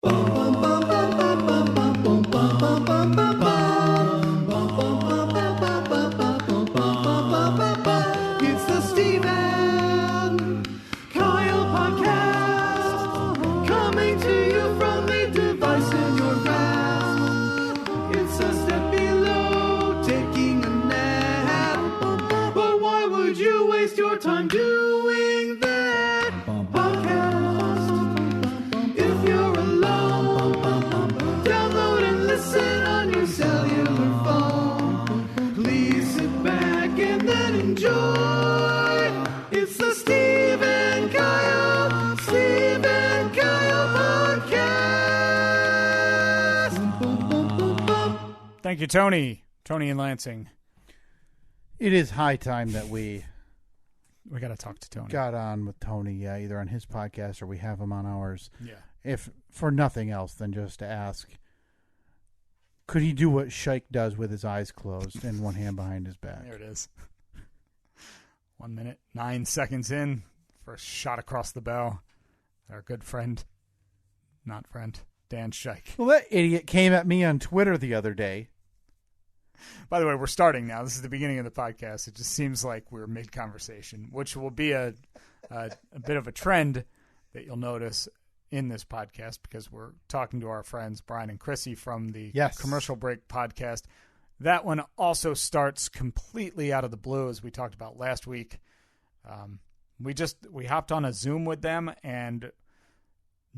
It's the Steve and Kyle podcast, coming to you from the device in your grasp. It's a step below taking a nap, but why would you waste your time doing that podcast? If you're alone, download and listen on your cellular phone. Please sit back and then enjoy. It's the Steve and Kyle podcast. Thank you, Tony. Tony in Lansing. It is high time that we We got to talk to Tony. got on with Tony, either on his podcast or we have him on ours. Yeah. If for nothing else than just to ask, could he do what Shike does with his eyes closed and one hand behind his back? There it is. 1 minute, 9 seconds in. First shot across the bow. Our good friend, not friend, Dan Shike. Well, that idiot came at me on Twitter the other day. By the way, we're starting now. This is the beginning of the podcast. It just seems like we're mid-conversation, which will be a bit of a trend that you'll notice in this podcast because we're talking to our friends Bryan and Krissy from the Commercial Break podcast. That one also starts completely out of the blue, as we talked about last week. We hopped on a Zoom with them, and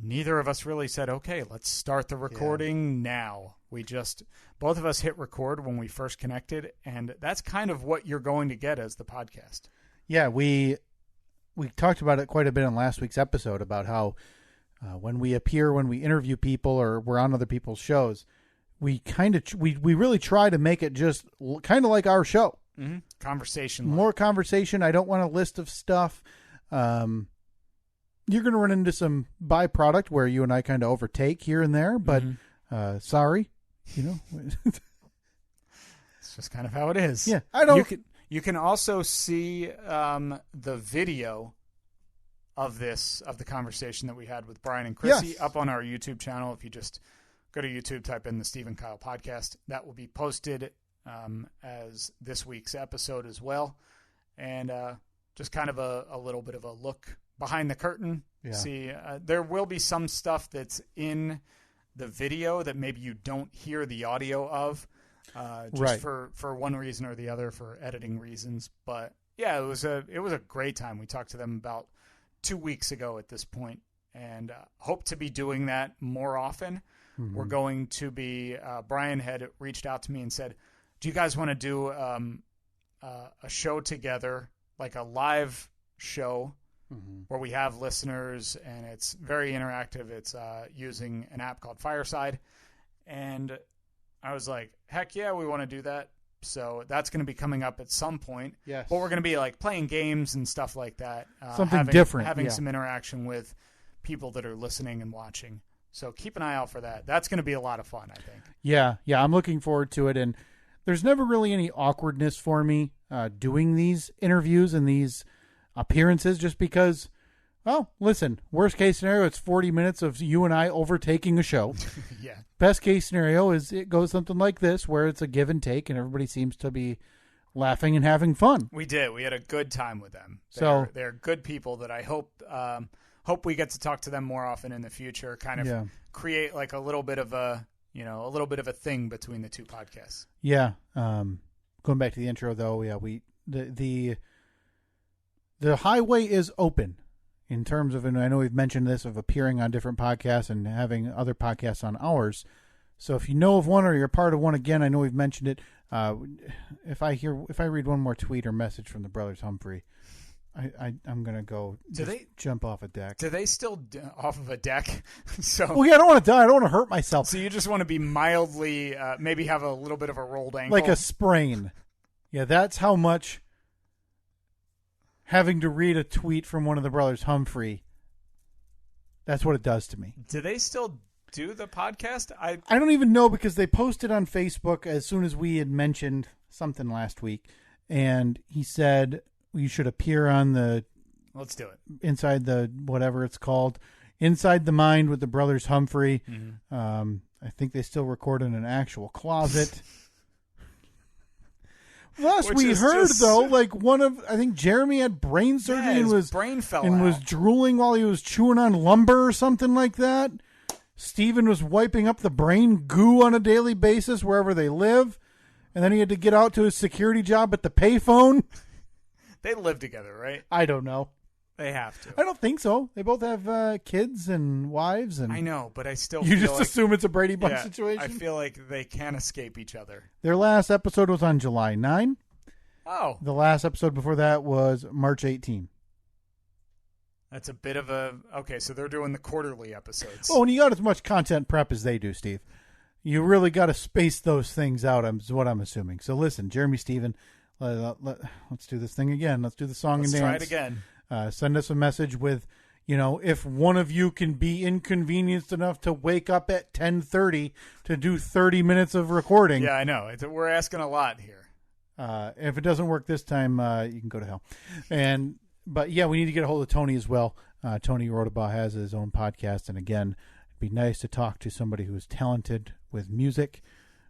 neither of us really said, okay, let's start the recording now. We just, both of us hit record when we first connected, and that's kind of what you're going to get as the podcast. Yeah, we talked about it quite a bit in last week's episode about how when we appear, when we interview people or we're on other people's shows, we really try to make it just kind of like our show. Mm-hmm. Conversation. More conversation. I don't want a list of stuff. You're going to run into some byproduct where you and I kind of overtake here and there, but sorry, it's just kind of how it is. Yeah, I don't. You can also see the video of the conversation that we had with Bryan and Krissy up on our YouTube channel. If you just go to YouTube, type in the Steve and Kyle podcast, that will be posted as this week's episode as well. And just kind of a little bit of a look behind the curtain. Yeah. See, there will be some stuff that's in the video that maybe you don't hear the audio of, just for one reason or the other, for editing reasons. But yeah, it was a great time. We talked to them about 2 weeks ago at this point, and hope to be doing that more often. Mm-hmm. We're going to be. Bryan had reached out to me and said, "Do you guys want to do a show together, like a live show?" Mm-hmm. Where we have listeners, and it's very interactive. It's using an app called Fireside. And I was like, heck yeah, we want to do that. So that's going to be coming up at some point. Yes. But we're going to be like playing games and stuff like that. Something different. Having some interaction with people that are listening and watching. So keep an eye out for that. That's going to be a lot of fun, I think. Yeah, I'm looking forward to it. And there's never really any awkwardness for me doing these interviews and these appearances, just because, well, listen, worst case scenario, it's 40 minutes of you and I overtaking a show. Yeah. Best case scenario is it goes something like this, where it's a give and take and everybody seems to be laughing and having fun. We did. We had a good time with them. They're good people that I hope we get to talk to them more often in the future, kind of create like a little bit of a thing between the two podcasts. Yeah. Going back to the intro though, the highway is open in terms of, and I know we've mentioned this, of appearing on different podcasts and having other podcasts on ours. So if you know of one or you're part of one, again, I know we've mentioned it. If I read one more tweet or message from the brothers Humphrey, I'm gonna go. Jump off a deck? Do they still off of a deck? So. Well, yeah, I don't want to die. I don't want to hurt myself. So you just want to be mildly, maybe have a little bit of a rolled ankle, like a sprain. Yeah, that's how much. Having to read a tweet from one of the brothers Humphrey, that's what it does to me. Do they still do the podcast? I don't even know, because they posted on Facebook as soon as we had mentioned something last week, and he said you should appear on the Let's do it. Inside the whatever it's called. Inside the Mind with the brothers Humphrey. Mm-hmm. I think they still record in an actual closet. Last we heard, though, like I think Jeremy had brain surgery and was brain fell and out. was drooling while he was chewing on lumber or something like that. Steven was wiping up the brain goo on a daily basis wherever they live, and then he had to get out to his security job at the payphone. They live together, right? I don't know. They have to. I don't think so. They both have kids and wives, and I know, but I still you feel just like, assume it's a Brady Bunch yeah, situation. I feel like they can't escape each other. Their last episode was on July 9. Oh, The last episode before that was March 18. that's a bit of a okay. So they're doing the quarterly episodes. Oh, and you got as much content prep as they do, Steve. You really got to space those things out, is what I'm assuming. So listen, Jeremy, Steven, let's do this thing again. Let's do the song Let's and try dance. it again. Send us a message with, if one of you can be inconvenienced enough to wake up at 10:30 to do 30 minutes of recording. Yeah, I know. We're asking a lot here. If it doesn't work this time, you can go to hell. But yeah, we need to get a hold of Tony as well. Tony Rodabaugh has his own podcast, and again, it'd be nice to talk to somebody who is talented with music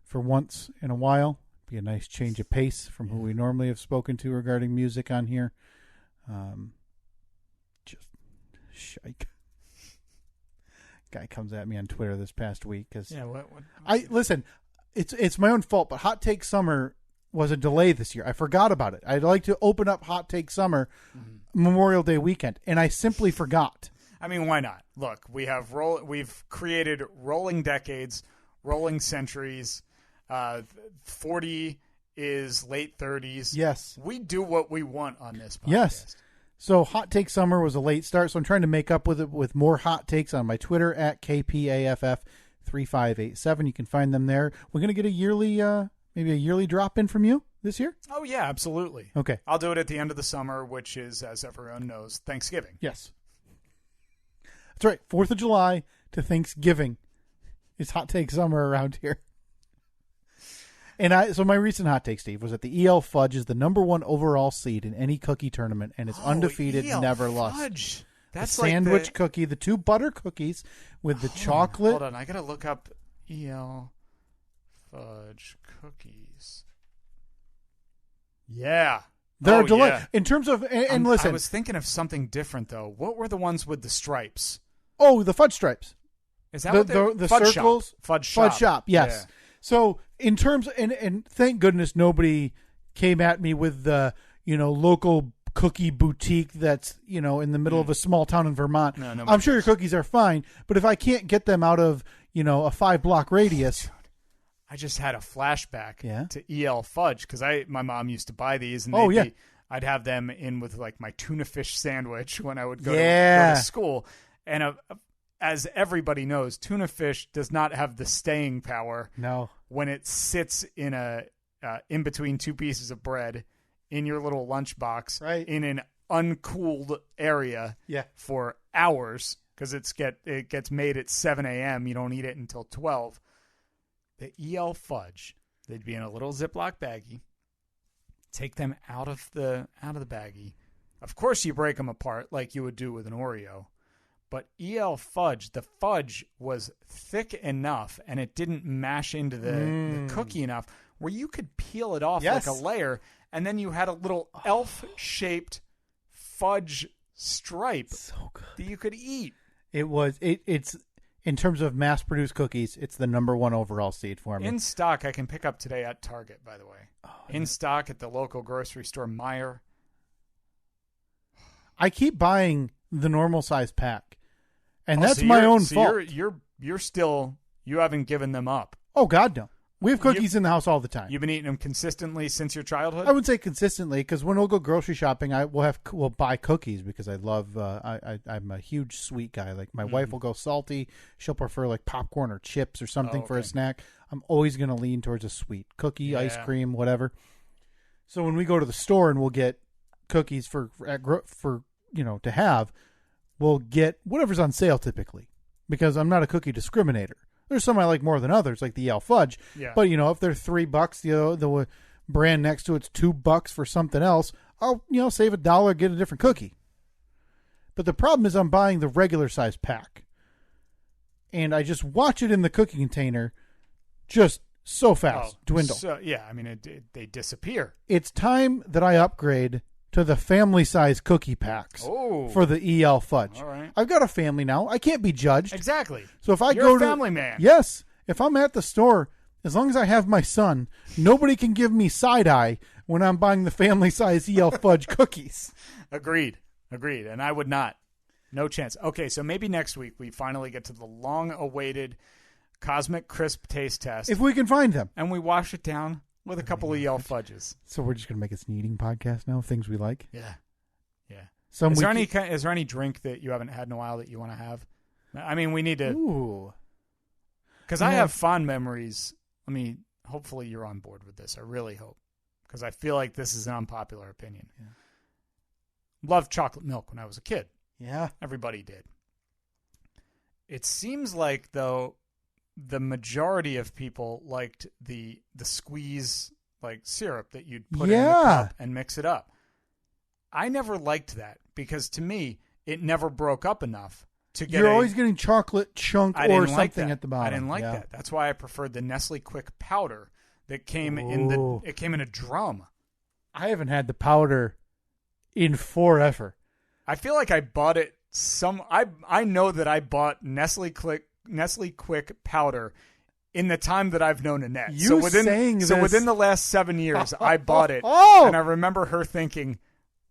for once in a while. Be a nice change of pace from who we normally have spoken to regarding music on here. Just shike. Guy comes at me on Twitter this past week because what listen. It's my own fault, but Hot Take Summer was a delay this year. I forgot about it. I'd like to open up Hot Take Summer Memorial Day weekend, and I simply forgot. I mean, why not? Look, we've created rolling decades, rolling centuries. 40 is late 30s. Yes. We do what we want on this podcast. Yes. So Hot Take Summer was a late start, so I'm trying to make up with it with more hot takes on my Twitter at KPAFF3587. You can find them there. We're going to get a yearly, maybe a yearly drop in from you this year? Oh, yeah, absolutely. Okay. I'll do it at the end of the summer, which is, as everyone knows, Thanksgiving. Yes. That's right. 4th of July to Thanksgiving is Hot Take Summer around here. And so my recent hot take, Steve, was that the EL Fudge is the #1 overall seed in any cookie tournament, and it's undefeated, EL never Fudge. lost. That's the like sandwich cookie, the 2 butter cookies with the chocolate. Hold on, I gotta look up EL Fudge cookies. Yeah, they're a delight. Yeah. In terms of and listen, I was thinking of something different though. What were the ones with the stripes? Oh, the fudge stripes. Is that the Fudge circles? Shop. Fudge Shop. Fudge Shop. Yes. Yeah. So in terms and thank goodness nobody came at me with the local cookie boutique that's in the middle of a small town in Vermont. No, I'm sure your cookies are fine, but if I can't get them out of a 5-block radius. I just had a flashback Yeah. to EL Fudge because my mom used to buy these and I'd have them in with like my tuna fish sandwich when I would go to school. And as everybody knows, tuna fish does not have the staying power. No. When it sits in in between 2 pieces of bread in your little lunchbox, right, in an uncooled area, for hours because it gets made at 7 a.m. You don't eat it until 12. The EL Fudge, they'd be in a little Ziploc baggie. Take them out of the baggie. Of course, you break them apart like you would do with an Oreo. But EL Fudge, the fudge was thick enough and it didn't mash into the cookie enough where you could peel it off like a layer, and then you had a little elf-shaped fudge stripe that you could eat. It's in terms of mass-produced cookies, it's the #1 overall seed for me. In stock, I can pick up today at Target, by the way. In stock at the local grocery store, Meijer. I keep buying the normal size pack, and that's my own fault. You're still, you haven't given them up. Oh God, no. We have cookies in the house all the time. You've been eating them consistently since your childhood? I would say consistently, because when we'll go grocery shopping, we'll buy cookies because I love. I'm a huge sweet guy. Like my wife will go salty. She'll prefer like popcorn or chips or something for a snack. I'm always going to lean towards a sweet cookie, ice cream, whatever. So when we go to the store and we'll get cookies for to have, we'll get whatever's on sale typically, because I'm not a cookie discriminator. There's some I like more than others, like the EL Fudge. Yeah. But if they're $3, the brand next to it's $2 for something else, I'll save $1, get a different cookie. But the problem is I'm buying the regular size pack. and I just watch it in the cookie container just so fast dwindle. So, yeah, I mean, they disappear. It's time that I upgrade to the family size cookie packs for the EL Fudge. All right. I've got a family now. I can't be judged. Exactly. So if You're a family man. Yes. If I'm at the store, as long as I have my son, nobody can give me side eye when I'm buying the family size EL Fudge cookies. Agreed. And I would not. No chance. Okay, so maybe next week we finally get to the long-awaited Cosmic Crisp taste test. If we can find them. And we wash it down with a couple of EL Fudges. So we're just going to make it an eating podcast now, things we like? Yeah. Is there any drink that you haven't had in a while that you want to have? I mean, we need to... Ooh. Because I have fond memories. I mean, hopefully you're on board with this. I really hope. Because I feel like this is an unpopular opinion. Yeah. Loved chocolate milk when I was a kid. Yeah. Everybody did. It seems like, though, the majority of people liked the squeeze like syrup that you'd put in the cup and mix it up. I never liked that because to me it never broke up enough to get. You're always getting chocolate chunk or something at the bottom. I didn't like that. That's why I preferred the Nestle Quick powder that came in it came in a drum. I haven't had the powder in forever. I feel like I bought it I know that I bought Nestle Quick powder in the time that I've known Annette. Within the last 7 years, I bought it. And I remember her thinking,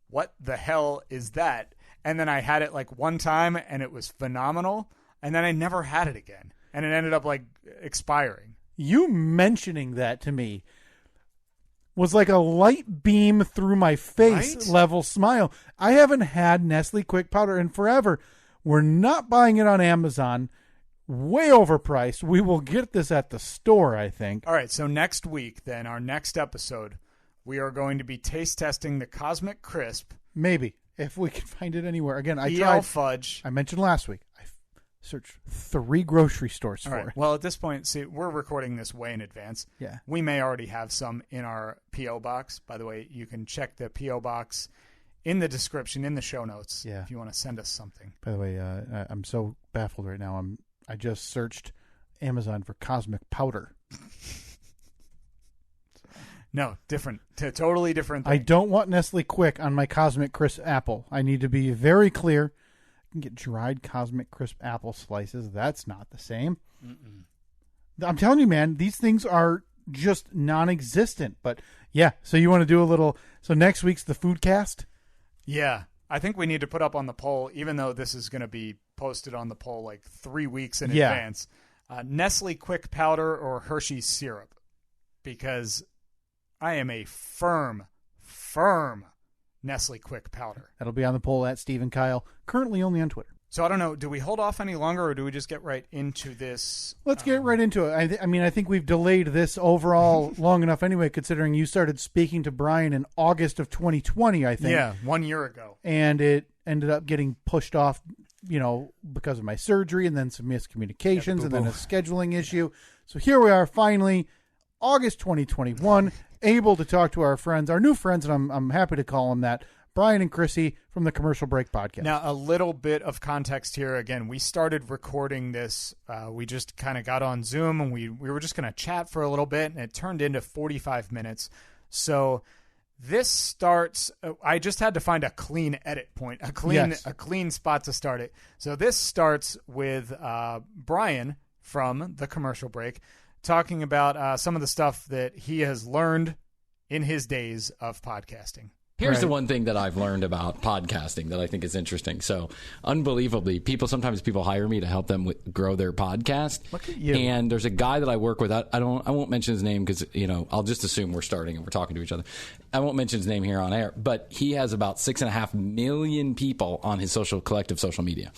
what the hell is that? And then I had it like one time and it was phenomenal. And then I never had it again. And it ended up like expiring. You mentioning that to me was like a light beam through my face level smile. I haven't had Nestle Quick powder in forever. We're not buying it on Amazon. Way overpriced. We will get this at the store, I think. All right, so next week, then, our next episode, we are going to be taste testing the Cosmic Crisp. Maybe, if we can find it anywhere. Again, I EL tried. Fudge. I mentioned last week. I searched 3 grocery stores for it. Well, at this point, see, we're recording this way in advance. Yeah. We may already have some in our P.O. box. By the way, you can check the P.O. box in the description, in the show notes, if you want to send us something. By the way, I'm so baffled right now. I just searched Amazon for Cosmic powder. No, different. Totally different thing. I don't want Nestle Quick on my Cosmic Crisp apple. I need to be very clear. I can get dried Cosmic Crisp apple slices. That's not the same. Mm-mm. I'm telling you, man, these things are just non-existent. But yeah, so you want to do a little... So next week's the food cast? Yeah. I think we need to put up on the poll, even though this is going to be posted on the poll like 3 weeks in advance, Nestle Quick powder or Hershey syrup, because I am a firm Nestle Quick powder. That'll be on the poll at Steve and Kyle, currently only on Twitter. So I don't know, do we hold off any longer or do we just get right into this? Let's get right into it. I think we've delayed this overall long enough anyway, considering you started speaking to Bryan in August of 2020, I think. Yeah, 1 year ago. And it ended up getting pushed off, because of my surgery and then some miscommunications and then a scheduling issue. So here we are finally, August 2021, able to talk to our friends, our new friends, and I'm happy to call them that, Bryan and Krissy from the Commercial Break Podcast. Now, a little bit of context here. Again, we started recording this. We just kind of got on Zoom, and we were just going to chat for a little bit, and it turned into 45 minutes. So this starts. I just had to find a clean edit point, a clean spot to start it. So this starts with Bryan from the Commercial Break talking about some of the stuff that he has learned in his days of podcasting. Here's the one thing that I've learned about podcasting that I think is interesting. So, unbelievably, sometimes people hire me to help them grow their podcast. Look at you. And there's a guy that I work with. I won't mention his name because I'll just assume we're starting and we're talking to each other. I won't mention his name here on air, but he has about 6.5 million people on his collective social media.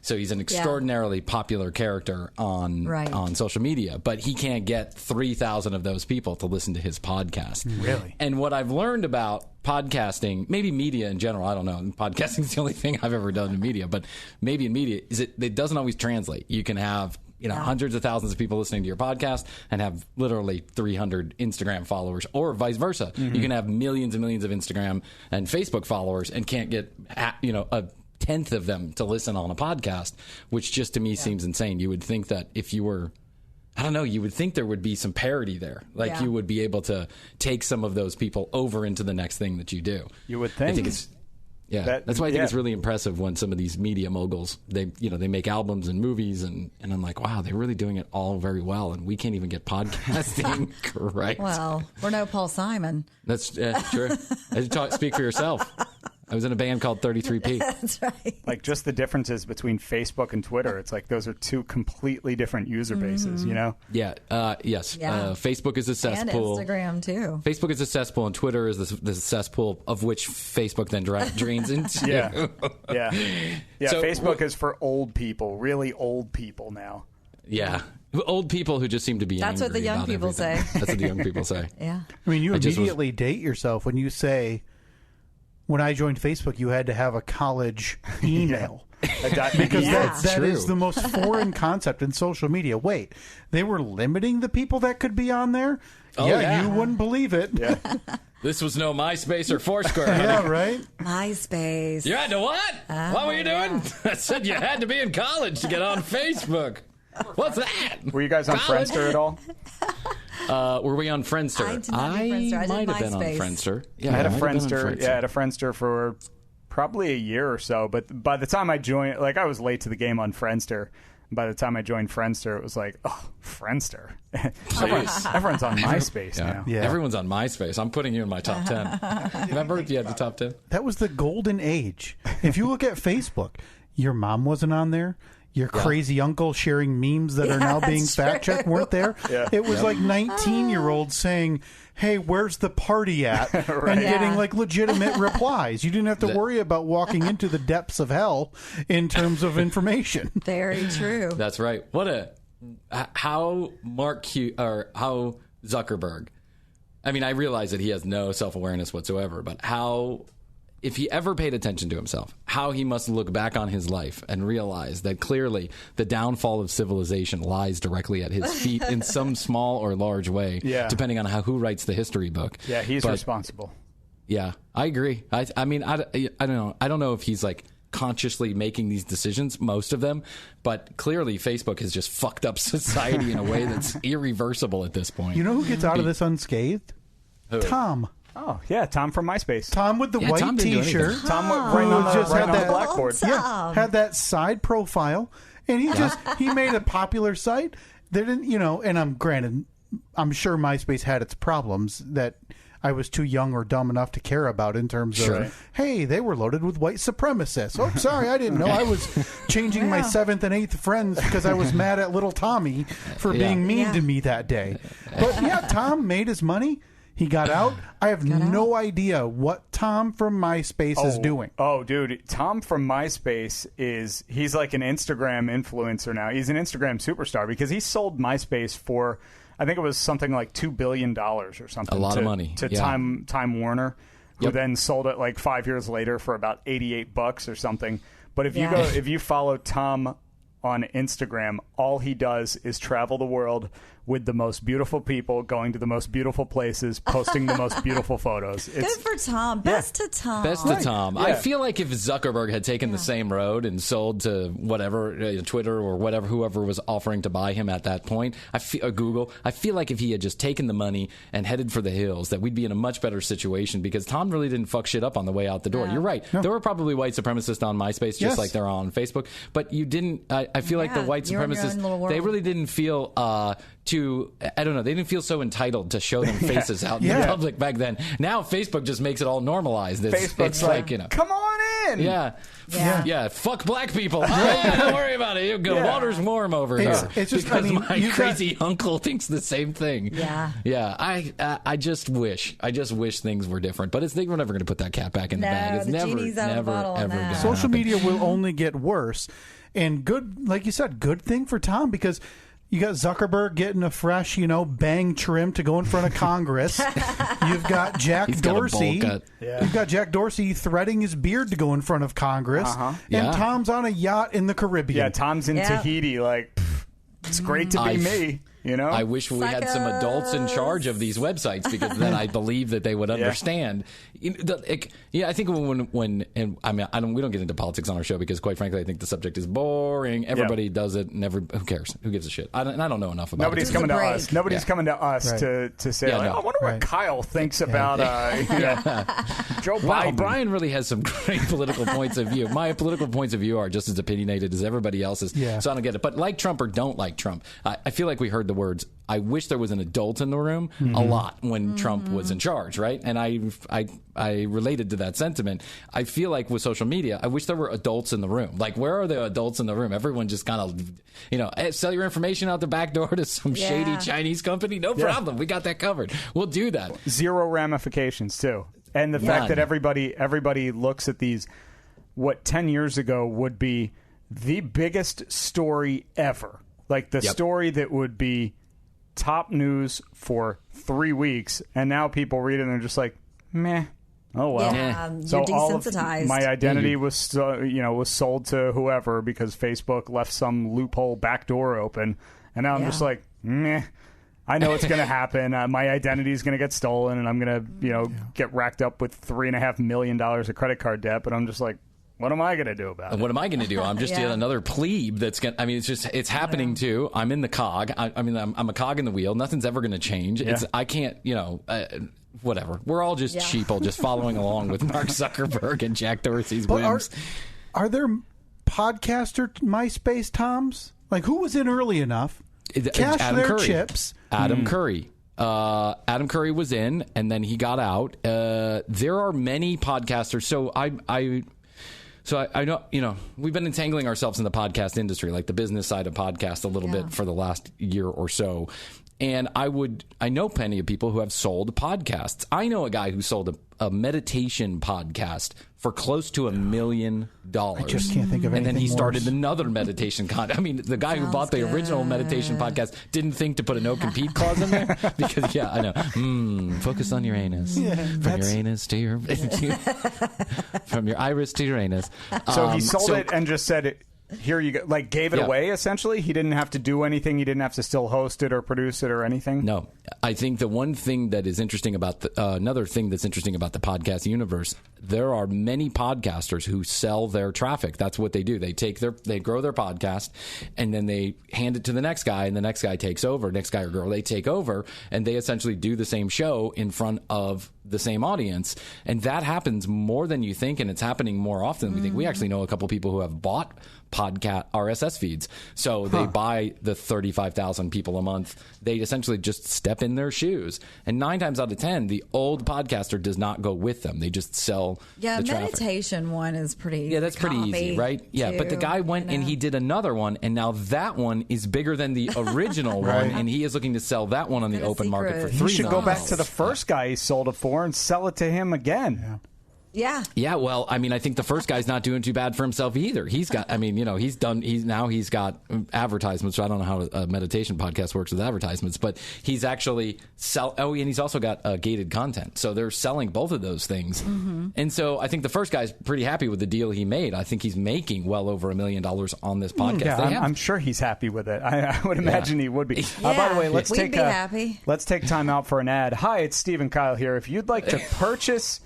So he's an extraordinarily popular character on social media, but he can't get 3,000 of those people to listen to his podcast. Really? And what I've learned about podcasting, maybe media in general, I don't know. Podcasting is the only thing I've ever done in media, but maybe in media, is it doesn't always translate. You can have hundreds of thousands of people listening to your podcast and have literally 300 Instagram followers, or vice versa. Mm-hmm. You can have millions and millions of Instagram and Facebook followers and can't get a tenth of them to listen on a podcast, which just to me seems insane. You would think that if you were, I don't know, you would think there would be some parity there. Like you would be able to take some of those people over into the next thing that you do. You would think. I think it's... Yeah, that's why I think it's really impressive when some of these media moguls, they make albums and movies, and I'm like, wow, they're really doing it all very well, and we can't even get podcasting correct. Well, we're no Paul Simon. That's true. Speak for yourself. I was in a band called 33P. That's right. Like just the differences between Facebook and Twitter. It's like those are two completely different user bases, you know? Yeah. Yes. Yeah. Facebook is a cesspool. And Instagram, too. Facebook is a cesspool, and Twitter is the cesspool of which Facebook then drains into. Yeah. So, Facebook is for old people, really old people now. Yeah. Old people who just seem to be That's what the angry young about people everything. say. That's what the young people say. Yeah. I mean, you immediately date yourself when you say, when I joined Facebook, you had to have a college email. Because that is the most foreign concept in social media. Wait, they were limiting the people that could be on there? Oh, You wouldn't believe it. Yeah. This was no MySpace or Foursquare. Yeah, right? MySpace. You had to what? What were you doing? I said you had to be in college to get on Facebook. What's that? Were you guys on College? Friendster at all? Were we on Friendster? I did not do Friendster. I did might have been on MySpace. Friendster. Yeah, I had a might have been on Friendster. Yeah, I had a Friendster for probably a year or so. But by the time I joined, like I was late to the game on Friendster. By the time I joined Friendster, it was like, oh, Friendster. Everyone's on MySpace now. Yeah. Everyone's on MySpace. I'm putting you in my top 10. Remember if you had the top 10? That was the golden age. If you look at Facebook, your mom wasn't on there. Your crazy uncle sharing memes that are now being fact-checked weren't there. Yeah. It was like 19-year-olds saying, hey, where's the party at? And getting like legitimate replies. You didn't have to worry about walking into the depths of hell in terms of information. Very true. That's right. How how Zuckerberg, I mean, I realize that he has no self-awareness whatsoever, but if he ever paid attention to himself, how he must look back on his life and realize that clearly the downfall of civilization lies directly at his feet in some small or large way, depending on who writes the history book. Yeah, he's responsible. Yeah, I agree. I mean, I don't know. I don't know if he's like consciously making these decisions, most of them, but clearly Facebook has just fucked up society in a way that's irreversible at this point. You know who gets out of this unscathed? Who? Tom. Oh, yeah, Tom from MySpace. Tom with the white Tom didn't do T-shirt. anything. Tom right on the blackboard. Yeah, had that side profile, and he made a popular site. They didn't, and I'm sure MySpace had its problems that I was too young or dumb enough to care about in terms of, hey, they were loaded with white supremacists. Oh, sorry, I didn't know. I was changing my 7th and 8th friends because I was mad at little Tommy for being mean to me that day. But Tom made his money. He got out. I have no idea what Tom from MySpace is doing. Oh, dude. Tom from MySpace he's like an Instagram influencer now. He's an Instagram superstar because he sold MySpace for, I think it was something like $2 billion or something. A lot of money. To Time Warner, who then sold it like 5 years later for about $88 or something. But if you follow Tom on Instagram, all he does is travel the world with the most beautiful people, going to the most beautiful places, posting the most beautiful photos. Good for Tom. Best to Tom. Best to Tom. I feel like if Zuckerberg had taken the same road and sold to whatever, Twitter or whoever was offering to buy him at that point, Google, I feel like if he had just taken the money and headed for the hills, that we'd be in a much better situation because Tom really didn't fuck shit up on the way out the door. You're right. No. There were probably white supremacists on MySpace just like there are on Facebook, but you didn't, I feel like the white supremacists, they really didn't feel I don't know, they didn't feel so entitled to show them faces out in the public back then. Now Facebook just makes it all normalized. Facebook's like, come on in. Yeah. Fuck black people. Don't worry about it. Water's warm over here. It's just because my crazy uncle thinks the same thing. Yeah. I just wish things were different, but we're never going to put that cat back in the bag. It's genie's out of the bottle on that. Social media will only get worse, and good, like you said, good thing for Tom because you got Zuckerberg getting a fresh, bang trim to go in front of Congress. You've got Jack Dorsey. You've got Jack Dorsey threading his beard to go in front of Congress. And Tom's on a yacht in the Caribbean. Yeah, Tom's in Tahiti. Like, it's great to be me. You know, I wish we had some adults in charge of these websites, because then I believe that they would understand. I think when we don't get into politics on our show, because quite frankly, I think the subject is boring. Everybody does it, and who cares? Who gives a shit? I don't know enough about Nobody's it. coming to us. Nobody's coming to us to say, I wonder what Kyle thinks about Joe Biden. Wow, Bryan really has some great political points of view. My political points of view are just as opinionated as everybody else's, so I don't get it. But like Trump or don't like Trump, I feel like we heard the words, I wish there was an adult in the room, a lot when Trump was in charge, right? And I related to that sentiment. I feel like with social media, I wish there were adults in the room. Like, where are the adults in the room? Everyone just kind of, sell your information out the back door to some shady Chinese company? No problem. We got that covered. We'll do that. Zero ramifications, too. And the fact that everybody looks at these, what 10 years ago would be the biggest story ever. Like the story that would be top news for 3 weeks, and now people read it and they're just like, meh. Oh well. Yeah, so you're desensitized. My identity was sold to whoever because Facebook left some loophole back door open, and now I'm just like, meh. I know it's going to happen. My identity is going to get stolen, and I'm going to get racked up with $3.5 million of credit card debt. But I'm just like, what am I going to do about it? What am I going to do? I'm just yet another plebe that's going to, it's happening too. I'm in the cog. I'm a cog in the wheel. Nothing's ever going to change. I can't, whatever. We're all just sheeple, just following along with Mark Zuckerberg and Jack Dorsey's whims. Are there podcaster MySpace Toms? Like, who was in early enough? Cash Adam their Curry. chips. Adam Curry. Adam Curry was in, and then he got out. There are many podcasters. So I know, we've been entangling ourselves in the podcast industry, like the business side of podcast a little bit for the last year or so. And I know plenty of people who have sold podcasts. I know a guy who sold a meditation podcast for close to $1 million. I just can't think of anything. And then he started worse. another meditation content. I mean, the guy who bought the original meditation podcast didn't think to put a no compete clause in there because, I know. Focus on your anus. From your anus to your from your iris to your anus. So he sold it and just said, here you go. Like, gave it away, essentially? He didn't have to do anything? He didn't have to still host it or produce it or anything? No. I think the one thing that is interesting about another thing that's interesting about the podcast universe, there are many podcasters who sell their traffic. That's what they do. They grow their podcast, and then they hand it to the next guy, and the next guy takes over. Next guy or girl, they take over, and they essentially do the same show in front of the same audience. And that happens more than you think, and it's happening more often than we think. We actually know a couple people who have bought podcast RSS feeds. So they buy the 35,000 people a month. They essentially just step in their shoes. And 9 times out of 10, the old podcaster does not go with them. They just sell the traffic. Meditation one is pretty that's pretty easy, right? Yeah, but the guy went and he did another one, and now that one is bigger than the original one, and he is looking to sell that one on the open market for $3 million. He should go back to the first guy he sold it for and sell it to him again. Yeah, well, I mean, I think the first guy's not doing too bad for himself either. He's got, he's got advertisements. I don't know how a meditation podcast works with advertisements, but he's actually and he's also got gated content. So they're selling both of those things. Mm-hmm. And so I think the first guy's pretty happy with the deal he made. I think he's making well over $1 million on this podcast. Yeah, I'm sure he's happy with it. I would imagine he would be. By the way, let's take time out for an ad. Hi, it's Steve and Kyle here. If you'd like to purchase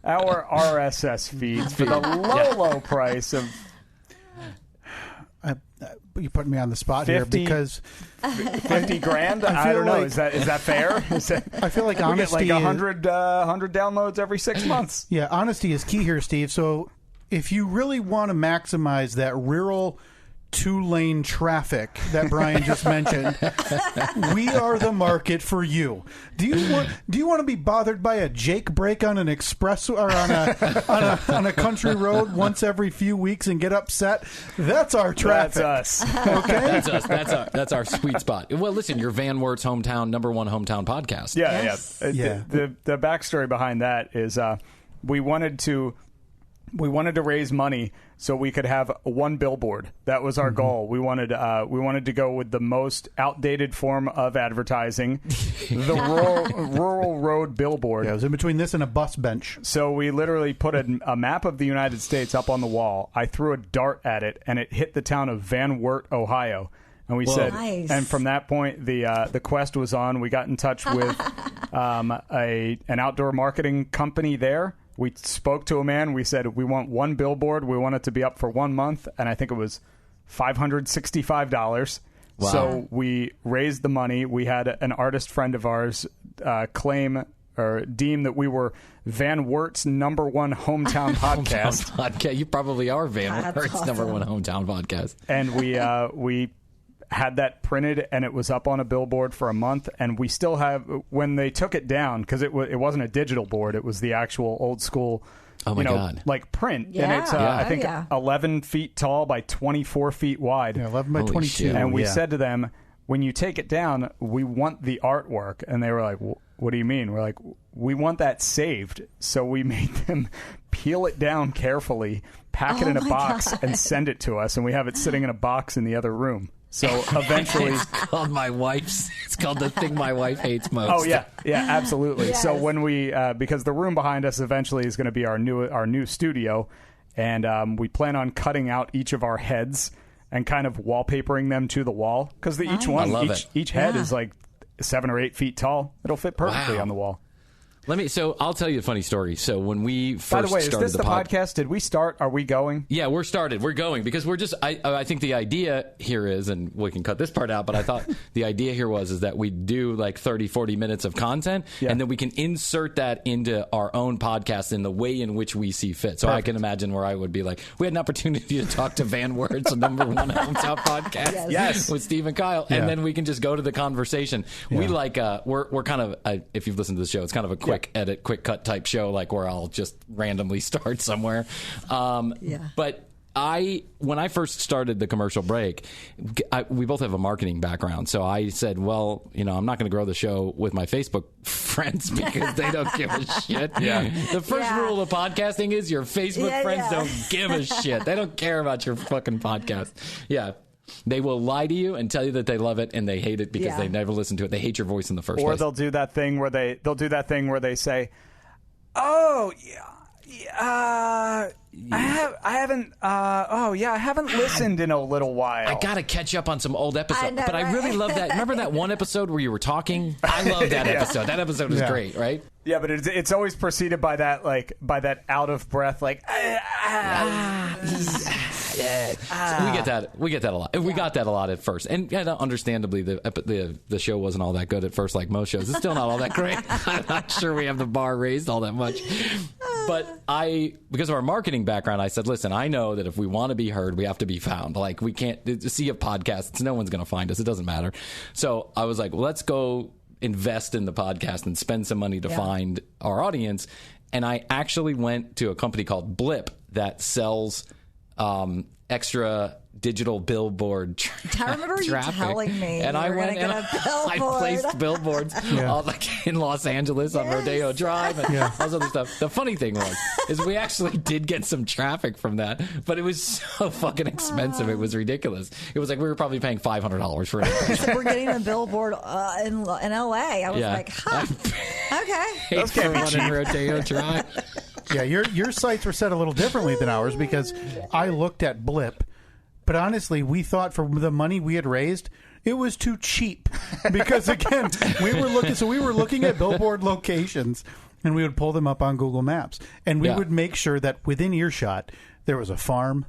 our RSS feeds for the low price of you put me on the spot here because $50,000. I don't know. Is that fair? I feel like honesty get like 100 downloads every 6 months. Yeah, honesty is key here, Steve. So if you really want to maximize that rural 2-lane traffic that Bryan just mentioned, we are the market for you. Do you want to be bothered by a Jake break on an express or on a country road once every few weeks and get upset? That's our traffic. That's us. Okay, that's us. That's our sweet spot. Well, listen, you're Van Wert's hometown #1 hometown podcast. Yeah. The backstory behind that is we wanted to raise money so we could have one billboard. That was our goal. We wanted to go with the most outdated form of advertising, the rural road billboard. Yeah, it was in between this and a bus bench. So we literally put a map of the United States up on the wall. I threw a dart at it, and it hit the town of Van Wert, Ohio. And we Whoa. said, Nice. and from that point, the quest was on. We got in touch with an outdoor marketing company there. We spoke to a man. We said, we want one billboard. We want it to be up for 1 month. And I think it was $565. Wow. So we raised the money. We had an artist friend of ours claim or deem that we were Van Wert's #1 hometown podcast. You probably are Van Wert's awesome. #1 hometown podcast. And we had that printed, and it was up on a billboard for a month. And we still have, when they took it down, because it wasn't a digital board, it was the actual old school, Oh my God. like print. Yeah. And it's I think 11 feet tall by 24 feet wide. Yeah, 11 by Holy 22. shit. And we yeah. said to them, when you take it down, we want the artwork. And they were like, what do you mean? We're like, we want that saved. So we made them peel it down carefully, pack it in a box, and send it to us. And we have it sitting in a box in the other room. So eventually... It's called It's called the thing my wife hates most. Oh, yeah. Yeah, absolutely. Yes. So when we... because the room behind us eventually is going to be our new studio. And we plan on cutting out each of our heads and kind of wallpapering them to the wall. Because each head is like 7 or 8 feet tall. It'll fit perfectly on the wall. So I'll tell you a funny story. So when we first By the way, is started this the podcast? Did we start? Are we going? Yeah, we're started. We're going because we're just. I think the idea here is, and we can cut this part out, but I thought the idea here is that we do like 30, 40 minutes of content, and then we can insert that into our own podcast in the way in which we see fit. So I can imagine where I would be like, we had an opportunity to talk to Van Wert's #1 hometown podcast, Yes. with Steve and Kyle, and then we can just go to the conversation. Yeah. We like we're kind of if you've listened to the show, it's kind of a quick edit, quick cut type show, like where I'll just randomly start somewhere. But when I first started the commercial break, we both have a marketing background. So I said, well, I'm not going to grow the show with my Facebook friends because they don't give a shit. Yeah. The first rule of podcasting is your Facebook friends don't give a shit. They don't care about your fucking podcast. Yeah. They will lie to you and tell you that they love it and they hate it because they never listen to it. They hate your voice in the first place. Or they'll do that thing where they say, "Oh, I haven't listened in a little while. I gotta catch up on some old episodes." But I really love that. Remember that one episode where you were talking? I love that episode. That episode was great, right? Yeah, but it's always preceded by that out of breath, like. So we get that a lot. We got that a lot at first, and understandably, the show wasn't all that good at first, like most shows. It's still not all that great. I'm not sure we have the bar raised all that much. But because of our marketing background, I said, listen, I know that if we want to be heard, we have to be found. Like, we can't see a podcast. No one's going to find us. It doesn't matter. So I was like, well, let's go invest in the podcast and spend some money to find our audience. And I actually went to a company called Blip that sells extra digital billboard I remember you traffic. telling me and I went and I placed billboards all, like in Los Angeles on Rodeo Drive and all this other stuff. The funny thing is we actually did get some traffic from that, but it was so fucking expensive. It was ridiculous. It was like we were probably paying $500 for it. So we're getting a billboard in LA. I was like, okay. Those can't be cheap. Rodeo Drive. Yeah, your sites were set a little differently than ours because I looked at Blip, but honestly, we thought for the money we had raised, it was too cheap. Because again, we were looking at billboard locations, and we would pull them up on Google Maps, and we would make sure that within earshot there was a farm,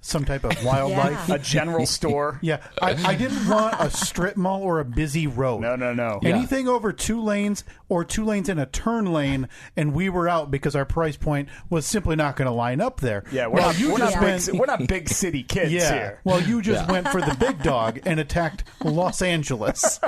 some type of wildlife, a general store. Yeah, I didn't want a strip mall or a busy road. No. Anything over 2 lanes or 2 lanes in a turn lane, and we were out because our price point was simply not going to line up there. Yeah, we're not big city kids here. Well, you just went for the big dog and attacked Los Angeles.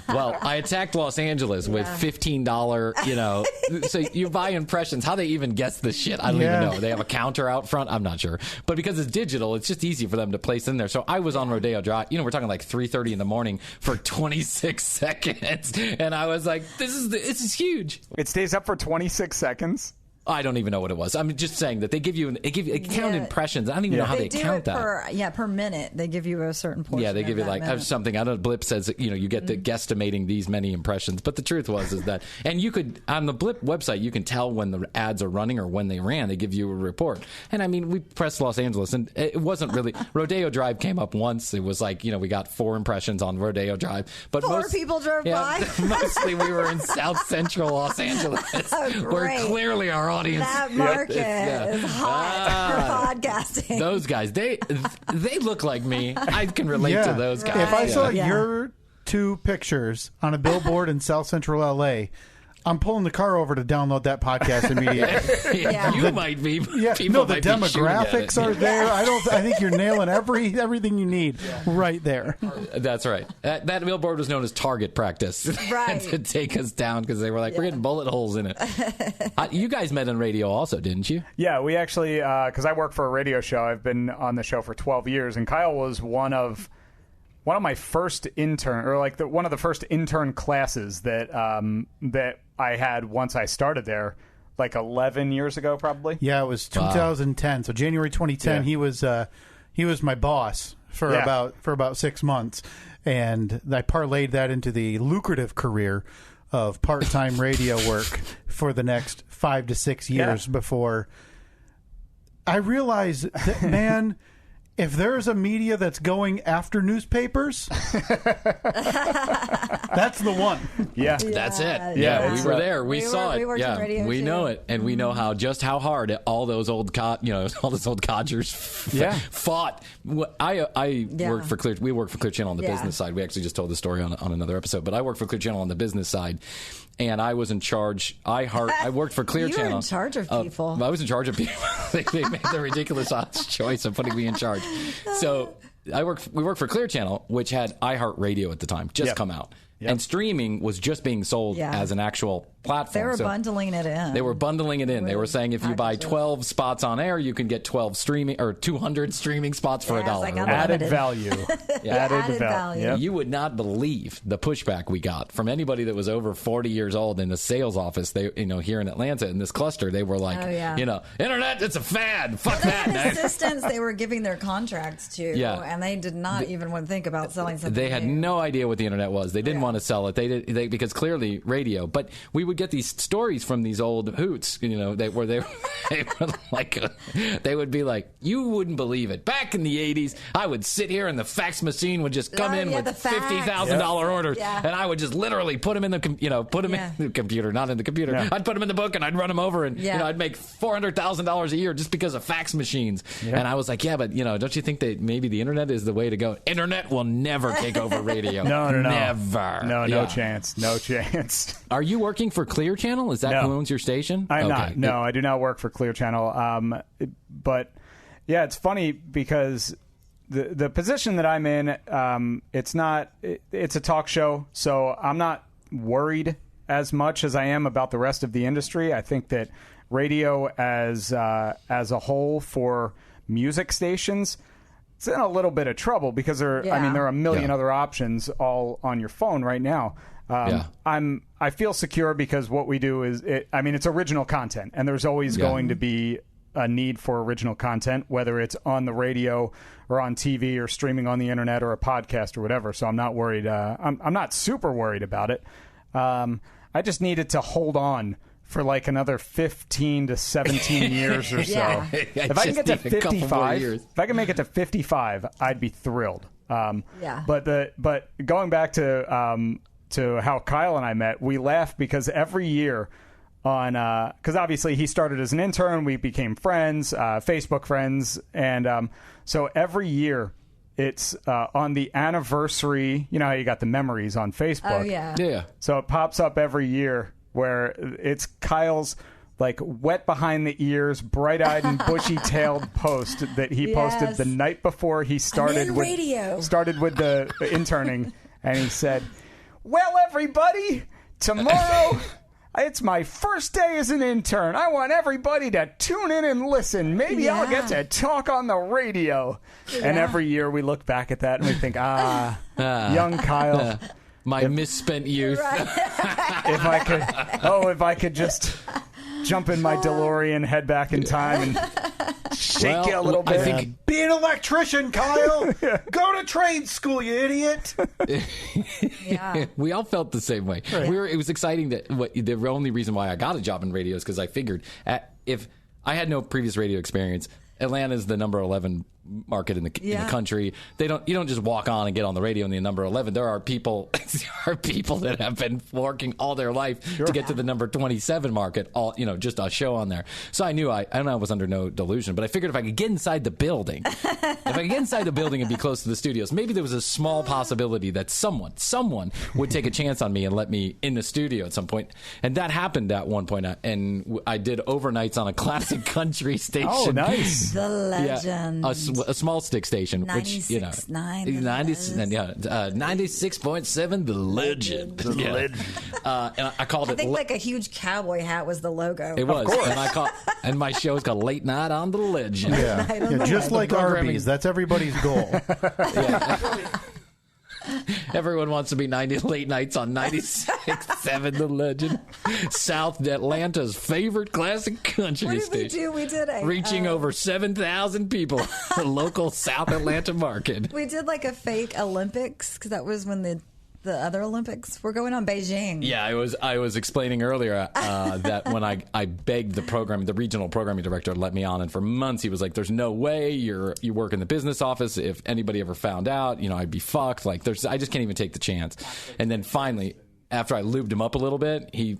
Well, I attacked Los Angeles with $15, so you buy impressions. How they even guess this shit, I don't even know. They have a counter out front. I'm not sure. But because it's digital, it's just easy for them to place in there. So I was on Rodeo Drive. We're talking like 3:30 in the morning for 26 seconds. And I was like, this is huge. It stays up for 26 seconds. I don't even know what it was. I'm just saying that they count impressions. I don't even know how they count that. Per minute. They give you a certain portion. Yeah, they give you like something. I don't know. Blip says you get the guesstimating these many impressions. But the truth is that, and you could on the Blip website you can tell when the ads are running or when they ran. They give you a report. And I mean, we pressed Los Angeles, and it wasn't really Rodeo Drive came up once. It was like we got 4 impressions on Rodeo Drive, but 4 people drove by. Mostly we were in South Central Los Angeles, where clearly our audience that market is hot for podcasting. Those guys, they look like me. I can relate to those guys. If I saw your 2 pictures on a billboard in South Central LA, I'm pulling the car over to download that podcast immediately. You might be. Yeah, no, the demographics are there. I think you're nailing everything you need right there. That's right. That billboard was known as target practice, to take us down because they were like, we're getting bullet holes in it. You guys met on radio also, didn't you? Yeah, we actually, because I work for a radio show. I've been on the show for 12 years, and Kyle was one of my first intern, or one of the first intern classes that I had once I started there, 11 years ago, probably. Yeah, it was 2010. So January 2010, he was my boss for about 6 months, and I parlayed that into the lucrative career of part-time radio work for the next 5 to 6 years before I realized that, man. If there's a media that's going after newspapers, that's the one. Yeah, that's it. Yeah, we were there. We saw it. We know it, and we know how hard all those old codgers fought. I worked for Clear. We worked for Clear Channel on the business side. We actually just told the story on another episode, but I worked for Clear Channel on the business side. And I was in charge. I worked for Clear Channel. You were in charge of people. I was in charge of people. They made the ridiculous choice of putting me in charge. So we worked for Clear Channel, which had iHeartRadio at the time come out. Yep. And streaming was just being sold as an actual platform. They were bundling it in. They were bundling it in. They were saying if you buy 12 spots on air, you can get 12 streaming or 200 streaming spots for $1. Added value. Added value. Yep. You would not believe the pushback we got from anybody that was over 40 years old in the sales office. They, here in Atlanta in this cluster, they were like, internet, it's a fad. Fuck that. They had assistants they were giving their contracts to, and they did not even want to think about selling something. They had no idea what the internet was. They didn't want to sell it. They because clearly radio. But we would get these stories from these old hoots. They were like they would be like, you wouldn't believe it. Back in the 80s, I would sit here and the fax machine would just come in with $50,000 orders, and I would just literally put them in the in the computer, not in the computer. Yeah. I'd put them in the book and I'd run them over, and I'd make $400,000 a year just because of fax machines. Yeah. And I was like, but don't you think that maybe the internet is the way to go? Internet will never take over radio. No, never. No chance. No chance. Are you working for Clear Channel? Is that who owns your station? I'm not. No, I do not work for Clear Channel. But it's funny because the position that I'm in, it's a talk show, so I'm not worried as much as I am about the rest of the industry. I think that radio as a whole for music stations, it's in a little bit of trouble because there are a million other options all on your phone right now. I feel secure because what we do is it's original content, and there's always going to be a need for original content, whether it's on the radio or on TV or streaming on the internet or a podcast or whatever. So I'm not worried. I'm not super worried about it. I just needed to hold on for another 15 to 17 years or so. If I can get to 55, if I can make it to 55, I'd be thrilled. But going back to how Kyle and I met, we laugh because every year because obviously he started as an intern, we became friends, Facebook friends, and so every year it's on the anniversary. You know how you got the memories on Facebook? Oh, yeah. So it pops up every year where it's Kyle's wet behind the ears, bright-eyed and bushy-tailed post that he posted the night before he started with the interning, and he said, "Well, everybody, tomorrow it's my first day as an intern. I want everybody to tune in and listen. Maybe I'll get to talk on the radio." And every year we look back at that and we think, young Kyle. My misspent youth. If I could just jump in my DeLorean, head back in time, and shake you a little bit. I think, be an electrician, Kyle. Go to trade school, you idiot. Yeah. We all felt the same way. Right. It was exciting that the only reason why I got a job in radio is because I figured if I had no previous radio experience, Atlanta is the number 11 market in the country. You don't just walk on and get on the radio in the number 11. There are people that have been working all their life to get to the number 27 market, just a show on there. So I knew I was under no delusion, but I figured if I could get inside the building, and be close to the studios, maybe there was a small possibility that someone would take a chance on me and let me in the studio at some point. And that happened at one point, and I did overnights on a classic country station. Oh, nice. The legend. A small stick station, 96.7, the legend. The legend. And I called it. I think like a huge cowboy hat was the logo. It was, and my show is called Late Night on the Legend. Yeah, just like Arby's. That's everybody's goal. Everyone wants to be late nights on 96.7 The Legend, South Atlanta's favorite classic country station. We did reaching over 7,000 people, the local South Atlanta market. We did like a fake Olympics because that was when the other Olympics were going on, Beijing. Yeah, I was explaining earlier that when I begged the regional programming director to let me on, and for months he was like, "There's no way you work in the business office. If anybody ever found out, I'd be fucked. Like, I just can't even take the chance." And then finally, after I lubed him up a little bit, he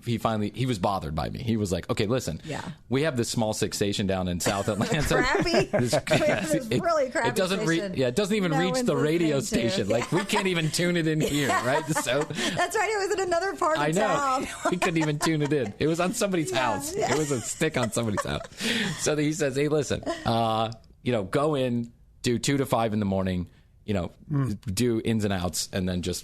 was bothered by me. He was like, "Okay, listen, we have this small stick station down in South Atlanta. This really crappy. It doesn't it doesn't even reach the radio station. Like, we can't even tune it in here, right?" So that's right. It was in another part of town. We couldn't even tune it in. It was on somebody's house. It was a stick on somebody's house. So he says, "Hey, listen, go in, do 2 to 5 in the morning." Do ins and outs, and then just,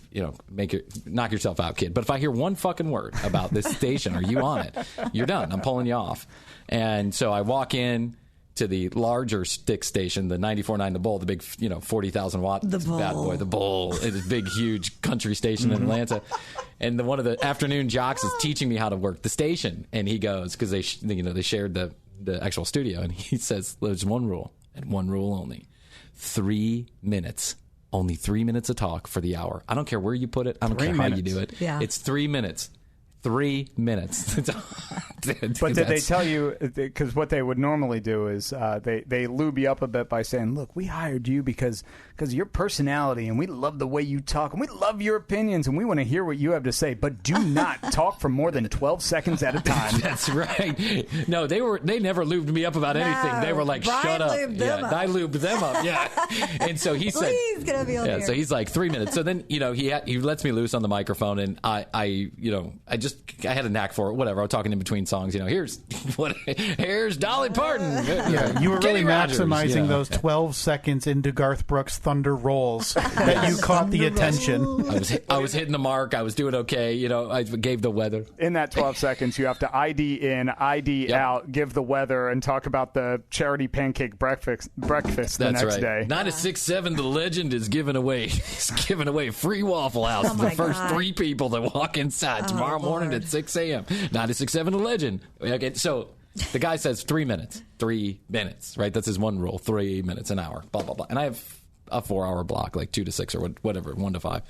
knock yourself out, kid. But if I hear one fucking word about this station, are you on it? You're done. I'm pulling you off. And so I walk in to the larger stick station, the 94.9 The Bull, the big, 40,000 watt bad boy, The Bull. It's a big, huge country station in Atlanta. And one of the afternoon jocks is teaching me how to work the station. And he goes, because they shared the actual studio, and he says, "There's one rule, and one rule only. 3 minutes. Only 3 minutes of talk for the hour. I don't care where you put it. I don't care how you do it. Yeah. It's 3 minutes. 3 minutes." But did they tell you, because what they would normally do is they lube you up a bit by saying, "Look, we hired you because of your personality, and we love the way you talk, and we love your opinions, and we want to hear what you have to say, but do not talk for more than 12 seconds at a time." That's right. No, they never lubed me up about anything. They were like, Brian "Shut up." I lubed them up. Yeah. And so he said, "Please get on here." So he's like, 3 minutes. So then, he lets me loose on the microphone, and I had a knack for it. Whatever. I was talking in between songs. Here's Dolly Parton. Yeah, you were really maximizing those 12 seconds into Garth Brooks' Thunder Rolls that you caught the attention. I was hitting the mark. I was doing okay. I gave the weather. In that 12 seconds, you have to ID in, ID out, give the weather, and talk about the charity pancake breakfast the next day. 96.7 The Legend is giving away free Waffle House to the first 3 people that walk inside tomorrow morning at 6 a.m. 96.7 The Legend. Okay, so the guy says 3 minutes. 3 minutes, right? That's his one rule. 3 minutes an hour. Blah, blah, blah. And I have a 4-hour block, like 2 to 6 or whatever, 1 to 5.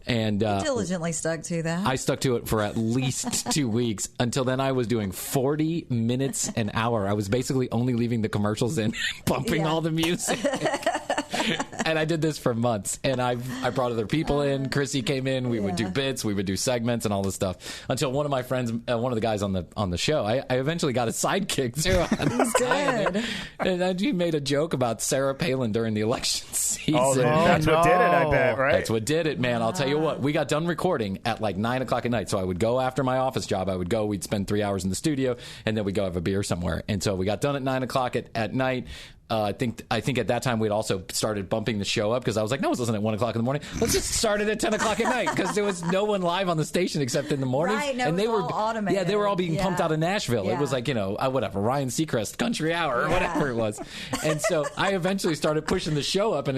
And you diligently stuck to that. I stuck to it for at least 2 weeks. Until then, I was doing 40 minutes an hour. I was basically only leaving the commercials in, bumping all the music. And I did this for months. And I brought other people in. Krissy came in. We would do bits. We would do segments and all this stuff. Until one of my friends, one of the guys on the show, I eventually got a sidekick too. And he made a joke about Sarah Palin during the election season. That's what did it, I bet, right? That's what did it, man. I'll tell you what. We got done recording at like 9 o'clock at night. So I would go after my office job. We'd spend 3 hours in the studio, and then we'd go have a beer somewhere. And so we got done at 9 o'clock at night. I think at that time we'd also started bumping the show up because I was like, no one's listening at 1 o'clock in the morning. Let's just start it at 10 o'clock at night because there was no one live on the station except in the morning. Right, no, and they were all automated. Yeah, they were all being pumped out of Nashville. It was like, whatever, Ryan Seacrest Country Hour or whatever it was. And so I eventually started pushing the show up, and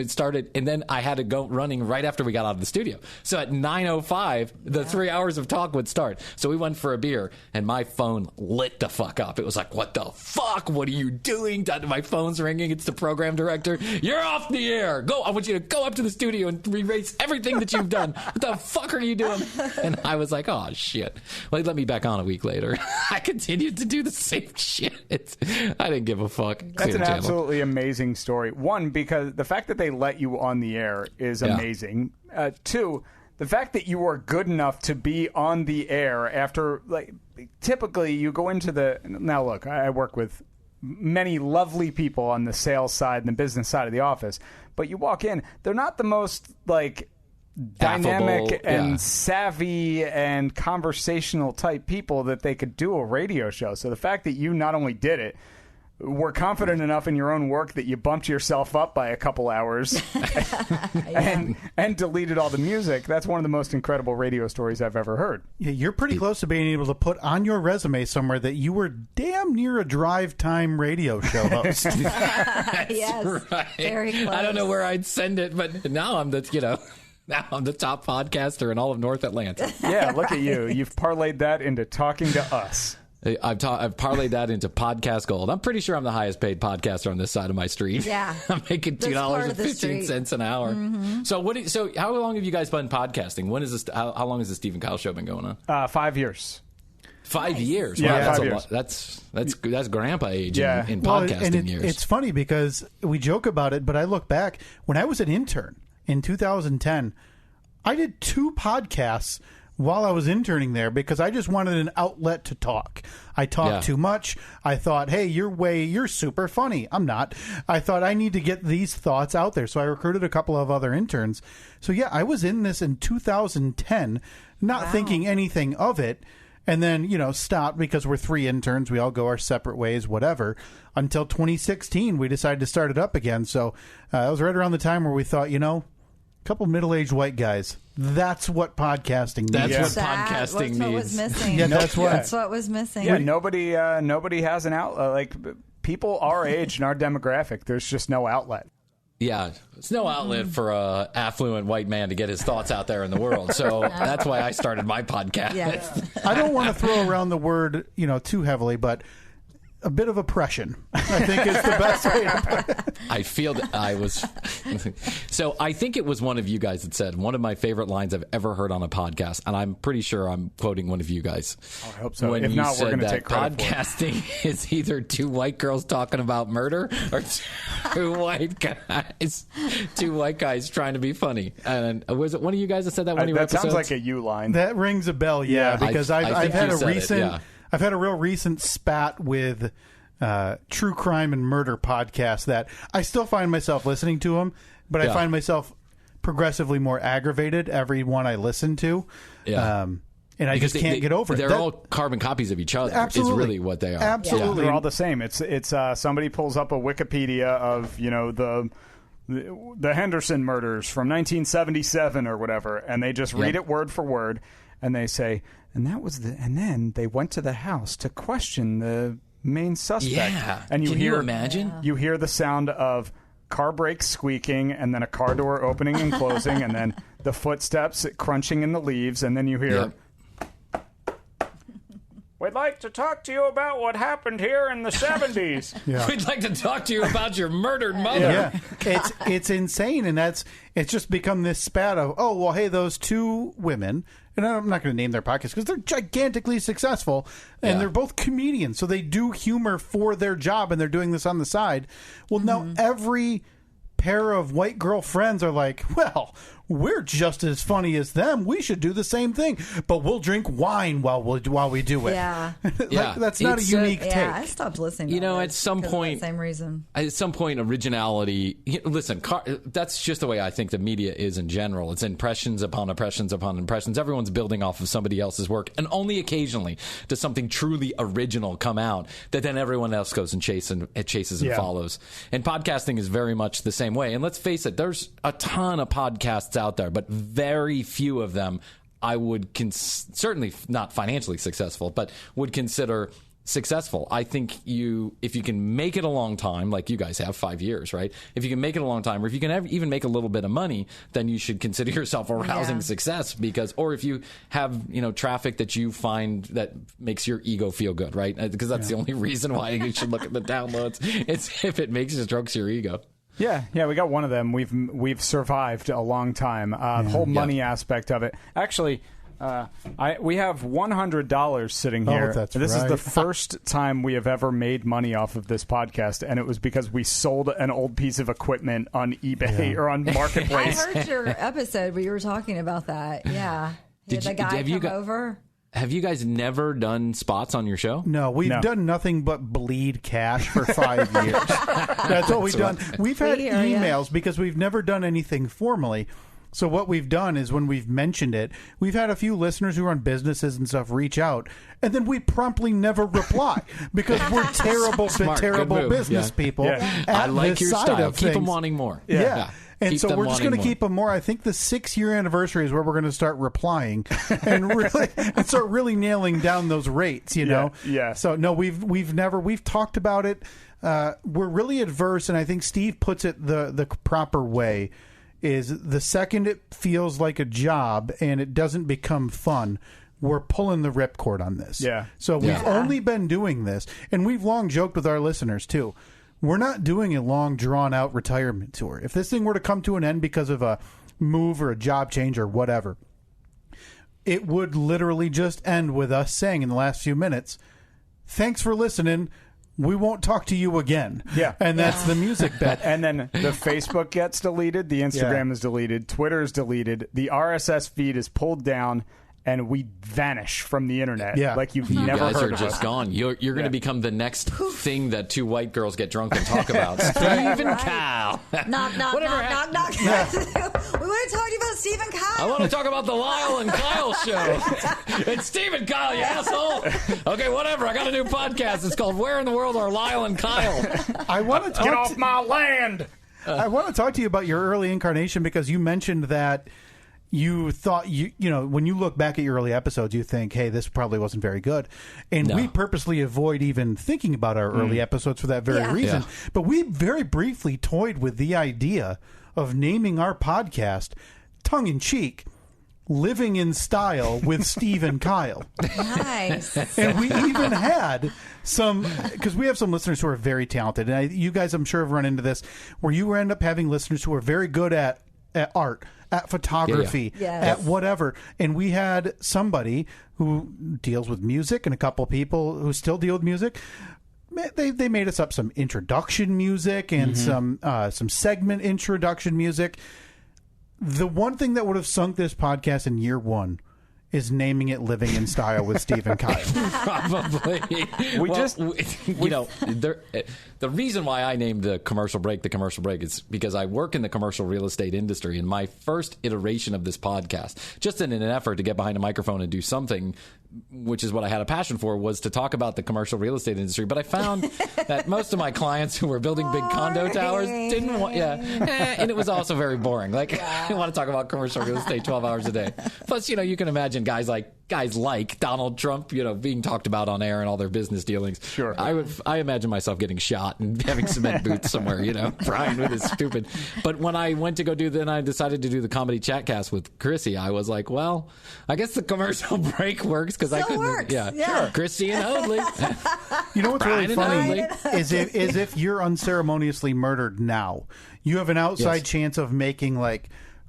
then I had to go running right after we got out of the studio. So at 9:05, the 3 hours of talk would start. So we went for a beer, and my phone lit the fuck up. It was like, what the fuck? What are you doing? My phone's ringing. It's the program director. You're off the air. Go. I want you to go up to the studio and erase everything that you've done. What the fuck are you doing? And I was like, oh, shit. Well, they let me back on a week later. I continued to do the same shit. I didn't give a fuck. That's an absolutely amazing story. One, because the fact that they let you on the air is amazing. Two, the fact that you were good enough to be on the air after, like, typically you go into the... Now, look, I work with many lovely people on the sales side and the business side of the office, but you walk in, they're not the most, like, dynamic affable, and savvy and conversational type people that they could do a radio show. So the fact that you not only did it, were confident enough in your own work that you bumped yourself up by a couple hours and deleted all the music. That's one of the most incredible radio stories I've ever heard. Yeah, you're pretty close to being able to put on your resume somewhere that you were damn near a drive time radio show host. Yes, right. Very close. I don't know where I'd send it, but now I'm now I'm the top podcaster in all of North Atlanta. Yeah, look at you. You've parlayed that into talking to us. I've parlayed that into podcast gold. I'm pretty sure I'm the highest paid podcaster on this side of my street. Yeah. I'm making $2.15 an hour. Mm-hmm. So how long have you guys been podcasting? When is this? How long has the Steve and Kyle show been going on? 5 years. 5 years. Yeah, wow, 5 years. That's grandpa age in podcasting years. It's funny because we joke about it, but I look back when I was an intern in 2010. I did 2 podcasts while I was interning there because I just wanted an outlet to talk. I talked too much. I thought, hey, you're super funny. I'm not. I thought I need to get these thoughts out there. So I recruited a couple of other interns. So yeah, I was in this in 2010, not thinking anything of it. And then, stopped because we're 3 interns. We all go our separate ways, whatever. Until 2016, we decided to start it up again. So it was right around the time where we thought, a couple middle-aged white guys. That's what podcasting needs. That's what podcasting needs. That's what was missing. Yeah, that's what was missing. Yeah, nobody has an outlet. Like, people our age and our demographic, there's just no outlet. Yeah, it's no outlet for a affluent white man to get his thoughts out there in the world. So that's why I started my podcast. Yeah. I don't want to throw around the word, too heavily, but a bit of oppression, I think, is the best way to put it. I feel that I was... So I think it was one of you guys that said, one of my favorite lines I've ever heard on a podcast, and I'm pretty sure I'm quoting one of you guys. Oh, I hope so. When if you not, said we're going to that take credit podcasting for it. is either 2 white girls talking about murder or 2 white guys trying to be funny. And was it one of you guys that said that one of your episodes? That sounds like a you line. That rings a bell, because I've had a recent... I've had a real recent spat with true crime and murder podcasts that I still find myself listening to them, but I find myself progressively more aggravated every one I listen to. Yeah. And I just can't get over it. They're all carbon copies of each other. Absolutely. Is really what they are. Absolutely. They're all the same. It's somebody pulls up a Wikipedia of, the Henderson murders from 1977 or whatever, and they just read it word for word, and they say, and then they went to the house to question the main suspect. Yeah. And Can you imagine? You hear the sound of car brakes squeaking, and then a car door opening and closing, and then the footsteps crunching in the leaves, and then you hear... We'd like to talk to you about what happened here in the 70s. We'd like to talk to you about your murdered mother. Yeah. It's insane, and it's just become this spat of, hey, those 2 women, and I'm not going to name their podcasts because they're gigantically successful, and they're both comedians, so they do humor for their job, and they're doing this on the side. Well, now every pair of white girl friends are like, well, we're just as funny as them. We should do the same thing, but we'll drink wine while we do it. Yeah. That's not a unique take. Yeah, I stopped listening to at some point, same reason. At some point, originality, listen, that's just the way I think the media is in general. It's impressions upon impressions upon impressions. Everyone's building off of somebody else's work, and only occasionally does something truly original come out that then everyone else goes and chases and follows. And podcasting is very much the same way. And let's face it, there's a ton of podcasts out there, but very few of them I would certainly not financially successful, but would consider successful. I think if you can make it a long time, like you guys have 5 years, right? If you can make it a long time, or if you can even make a little bit of money, then you should consider yourself a rousing success, or if you have, traffic that you find that makes your ego feel good, right? Because that's the only reason why you should look at the downloads. It's if it strokes your ego. Yeah, we got one of them. We've survived a long time. The whole money aspect of it. Actually, we have $100 sitting here. This is the first time we have ever made money off of this podcast, and it was because we sold an old piece of equipment on eBay or on Marketplace. I heard your episode where you were talking about that. Yeah. Did the guy come over? Have you guys never done spots on your show? No, we've done nothing but bleed cash for 5 years. That's what we've done. We've had emails because we've never done anything formally. So what we've done is when we've mentioned it, we've had a few listeners who run businesses and stuff reach out, and then we promptly never reply because we're terrible business people. Yeah. I like your style. Keep them wanting more. Yeah. And so we're just going to keep them more. I think the 6-year anniversary is where we're going to start replying and start really nailing down those rates, Yeah. So no, we've talked about it. We're really adverse, and I think Steve puts it the proper way. Is the second it feels like a job and it doesn't become fun, we're pulling the ripcord on this. Yeah. So we've only been doing this, and we've long joked with our listeners too. We're not doing a long, drawn-out retirement tour. If this thing were to come to an end because of a move or a job change or whatever, it would literally just end with us saying in the last few minutes, "Thanks for listening. We won't talk to you again." Yeah. And that's the music bet. And then the Facebook gets deleted, the Instagram is deleted, Twitter is deleted, the RSS feed is pulled down, and we vanish from the internet. Yeah. Like you've you never guys heard are of just us. gone. You're going to become the next thing that two white girls get drunk and talk about. Stephen Kyle. Knock, knock, Whatever knock, knock, knock. We want to talk to you about Stephen Kyle. I want to talk about the Lyle and Kyle show. It's Stephen Kyle, you asshole. Okay, whatever. I got a new podcast. It's called Where in the World Are Lyle and Kyle? I want to talk Get off my land. I want to talk to you about your early incarnation because you mentioned that you thought when you look back at your early episodes, you think, hey, this probably wasn't very good. And we purposely avoid even thinking about our early episodes for that very reason. Yeah. But we very briefly toyed with the idea of naming our podcast, tongue in cheek, Living in Style with Steve and Kyle. Nice. And we even had some, because we have some listeners who are very talented. And you guys, I'm sure, have run into this, where you end up having listeners who are very good at art, at photography, at whatever. And we had somebody who deals with music and a couple people who still deal with music. They made us up some introduction music and some segment introduction music. The one thing that would have sunk this podcast in year one is naming it Living in Style with Steve and Kyle. Probably. The reason why I named the commercial break is because I work in the commercial real estate industry, and my first iteration of this podcast, just in an effort to get behind a microphone and do something, which is what I had a passion for, was to talk about the commercial real estate industry. But I found that most of my clients who were building big condo towers didn't want, and it was also very boring. Like, I want to talk about commercial real estate 12 hours a day. Plus, you can imagine guys like Donald Trump, being talked about on air and all their business dealings. Sure. I imagine myself getting shot and having cement boots somewhere, Bryan with his stupid. But when I went to I decided to do the comedy chatcast with Krissy, I was like, well, I guess the commercial break works because I couldn't. Works. Yeah. Sure. Krissy and Hoadley. You know what's Bryan really funny is if you're unceremoniously murdered now, you have an outside chance of making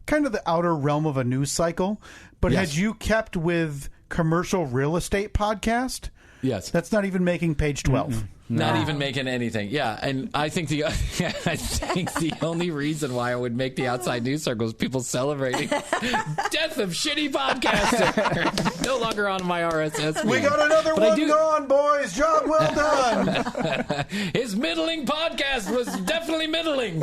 kind of the outer realm of a news cycle. But had you kept with commercial real estate podcast, yes, that's not even making page 12. Not even making anything. Yeah, and I think the only reason why I would make the outside news circle is people celebrating death of shitty podcaster. No longer on my RSS feed. We got another one gone, boys. Job well done. His middling podcast was definitely middling.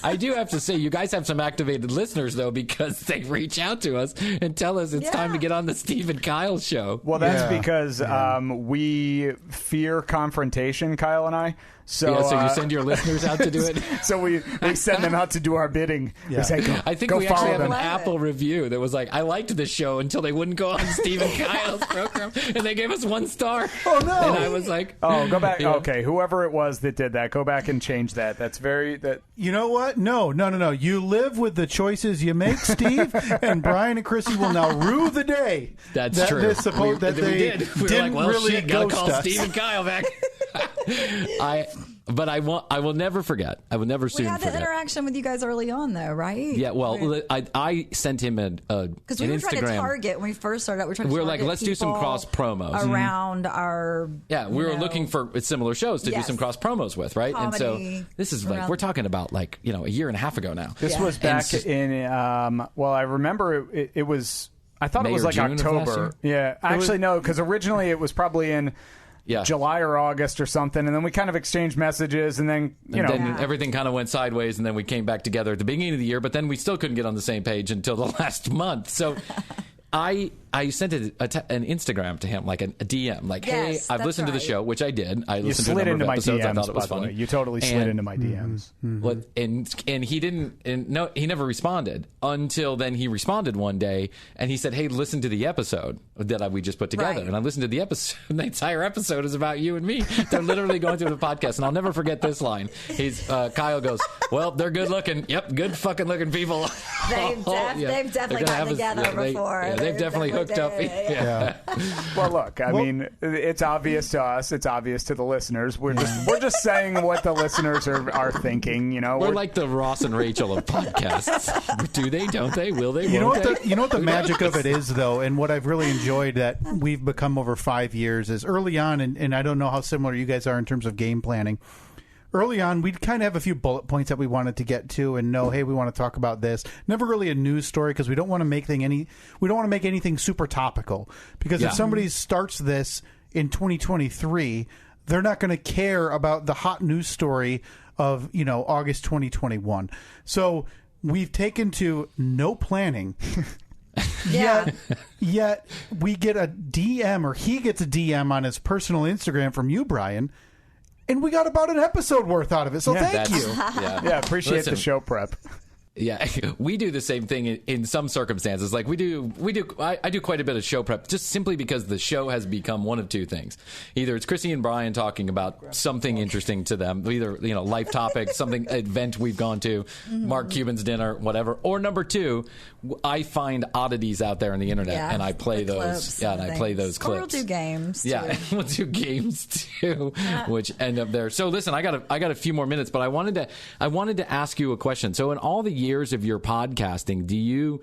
I do have to say, you guys have some activated listeners, though, because they reach out to us and tell us it's time to get on the Steve and Kyle show. Well, that's because we fear confrontation, Kyle and I. So you send your listeners out to do it? So we send them out to do our bidding. Yeah. Say, I think we actually have an Apple review that was like, I liked this show until they wouldn't go on Steve and Kyle's program, and they gave us 1 star. Oh, no. And I was like... Oh, go back. Okay, whoever it was that did that, go back and change that. That's very... You know what? No. You live with the choices you make, Steve, and Bryan and Krissy will now rue the day. That's true. They suppose that they did. We didn't were like, really gotta ghost call us. Steve and Kyle back. But I will never forget. I will never soon forget. We had the interaction with you guys early on, though, right? Yeah, well, I sent him because we were trying to target when we first started out. We were like, let's do some cross promos around our. Yeah, we were looking for similar shows to do some cross promos with, right? Comedy, and so this is like we're talking about like a year and a half ago now. This was back in. Well, I remember it was. I thought it was like June October. Yeah, actually no, because originally it was probably in. Yeah. July or August or something, and then we kind of exchanged messages, and then then everything kind of went sideways, and then we came back together at the beginning of the year, but then we still couldn't get on the same page until the last month. So I sent an Instagram to him, like a DM, like, hey, I've listened to the show, which I did. I listened to a number of episodes. I thought it was funny. You totally slid into my DMs. And he didn't. And no, he never responded until then. He responded one day, and he said, "Hey, listen to the episode that we just put together." Right. And I listened to the episode. And the entire episode is about you and me. They're literally going through the podcast, and I'll never forget this line. Kyle goes, "Well, they're good looking. Yep, good fucking looking people." They've definitely gotten together before. They've definitely hooked up. Yeah. Well, look, I mean, it's obvious to us. It's obvious to the listeners. We're just saying what the listeners are thinking. We're like the Ross and Rachel of podcasts. Do they? Don't they? Will they? You know what the magic of it is, though, and what I've really enjoyed that we've become over 5 years is early on, and I don't know how similar you guys are in terms of game planning. Early on, we'd kind of have a few bullet points that we wanted to get to and know, hey, we want to talk about this. Never really a news story because we don't want to make anything super topical. Because if somebody starts this in 2023, they're not going to care about the hot news story of August 2021. So we've taken to no planning. Yet we get a DM, or he gets a DM on his personal Instagram from you, Bryan. And we got about an episode worth out of it, so thank you. Yeah, appreciate the show prep. Yeah, we do the same thing in some circumstances. Like I do quite a bit of show prep just simply because the show has become one of two things. Either it's Krissy and Bryan talking about something interesting to them, either life topic, something event we've gone to, Mark Cuban's dinner, whatever. Or number two, I find oddities out there on the internet and I play those. Yeah, and I play those clips. Or we'll do games. Yeah, we'll do games too, which end up there. So listen, I got a few more minutes, but I wanted to ask you a question. So in all the years of your podcasting, do you,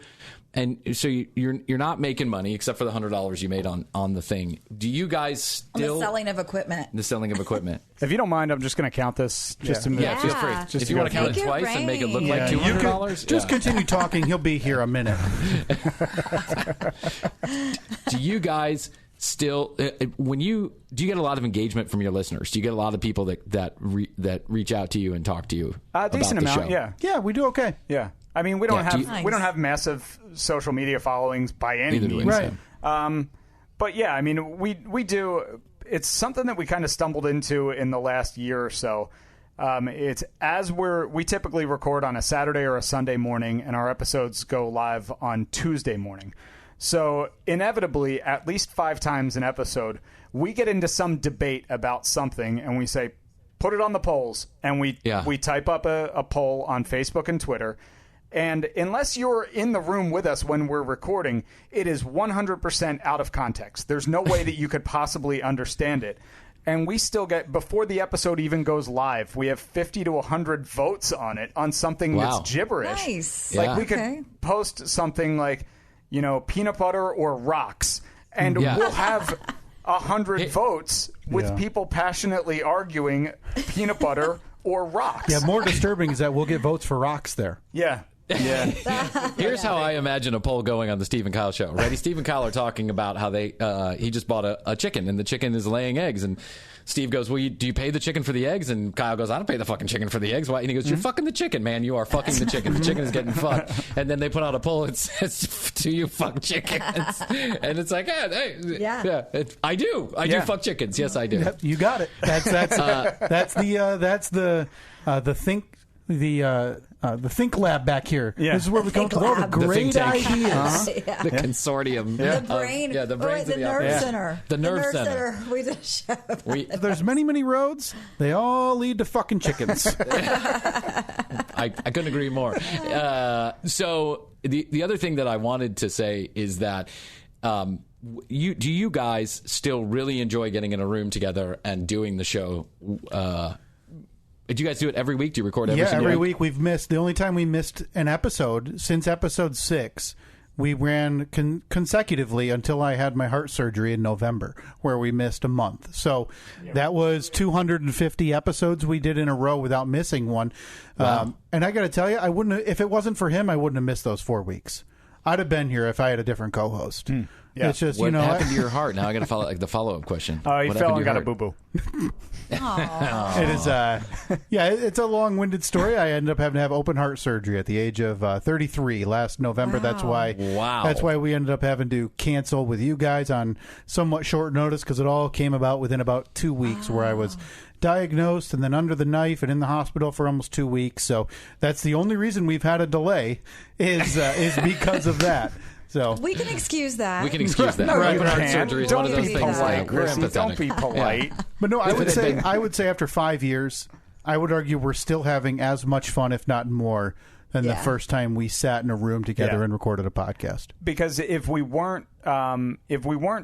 and so you're not making money except for the $100 you made on the thing, do you guys still on the selling of equipment? If you don't mind, I'm just going to count this just a minute. Yeah, feel free. Just if you want to count it twice and make it look like $200, just continue talking. He'll be here a minute. Do you guys still, do you get a lot of engagement from your listeners? Do you get a lot of people that reach out to you and talk to you? Decent about the amount, show? yeah. We do okay. Yeah, I mean we don't have massive social media followings by any means, right? But yeah, I mean we do. It's something that we kind of stumbled into in the last year or so. It's we typically record on a Saturday or a Sunday morning, and our episodes go live on Tuesday morning. So inevitably, at least 5 times an episode, we get into some debate about something, and we say, put it on the polls. And we type up a poll on Facebook and Twitter. And unless you're in the room with us when we're recording, it is 100% out of context. There's no way that you could possibly understand it. And we still get, before the episode even goes live, we have 50 to 100 votes on it, on something that's gibberish. Nice. Like we could post something like, peanut butter or rocks, and we'll have 100 votes with people passionately arguing peanut butter or rocks. Yeah, more disturbing is that we'll get votes for rocks there. Yeah. Here's how I imagine a poll going on the Steve and Kyle show. Ready? Steve and Kyle are talking about how he just bought a chicken, and the chicken is laying eggs, and Steve goes, well, do you pay the chicken for the eggs? And Kyle goes, I don't pay the fucking chicken for the eggs. Why? And he goes, you're fucking the chicken, man. You are fucking the chicken. The chicken is getting fucked. And then they put out a poll. It says, do you fuck chickens? And it's like, I do. I do fuck chickens. Yes, I do. Yep, you got it. That's the Think Lab back here. Yeah. This is where we come up with all the great ideas. The consortium. The brain. The brains the nerve center. The nerve center. We just shove There's many roads. They all lead to fucking chickens. I couldn't agree more. So the other thing that I wanted to say is that do you guys still really enjoy getting in a room together and doing the show? Do you guys do it every week? Do you record every single week? Yeah, every week. We've missed. The only time we missed an episode since episode 6, we ran consecutively until I had my heart surgery in November, where we missed a month. So that was 250 episodes we did in a row without missing one. Wow. And I got to tell you, I wouldn't. If it wasn't for him, I wouldn't have missed those 4 weeks. I'd have been here if I had a different co-host. Yeah. It's just, what happened to your heart? Now I got to follow the follow-up question. Oh, you fell and got a boo-boo. It is, it's a long-winded story. I ended up having to have open heart surgery at the age of 33 last November. Wow. That's why we ended up having to cancel with you guys on somewhat short notice, because it all came about within about 2 weeks where I was diagnosed and then under the knife and in the hospital for almost 2 weeks. So that's the only reason we've had a delay is because of that. So we can excuse that. We can excuse that. Right. Heart surgery is one of those things. Don't be polite. But no, I would say after 5 years, I would argue we're still having as much fun, if not more, than the first time we sat in a room together and recorded a podcast. Because if we weren't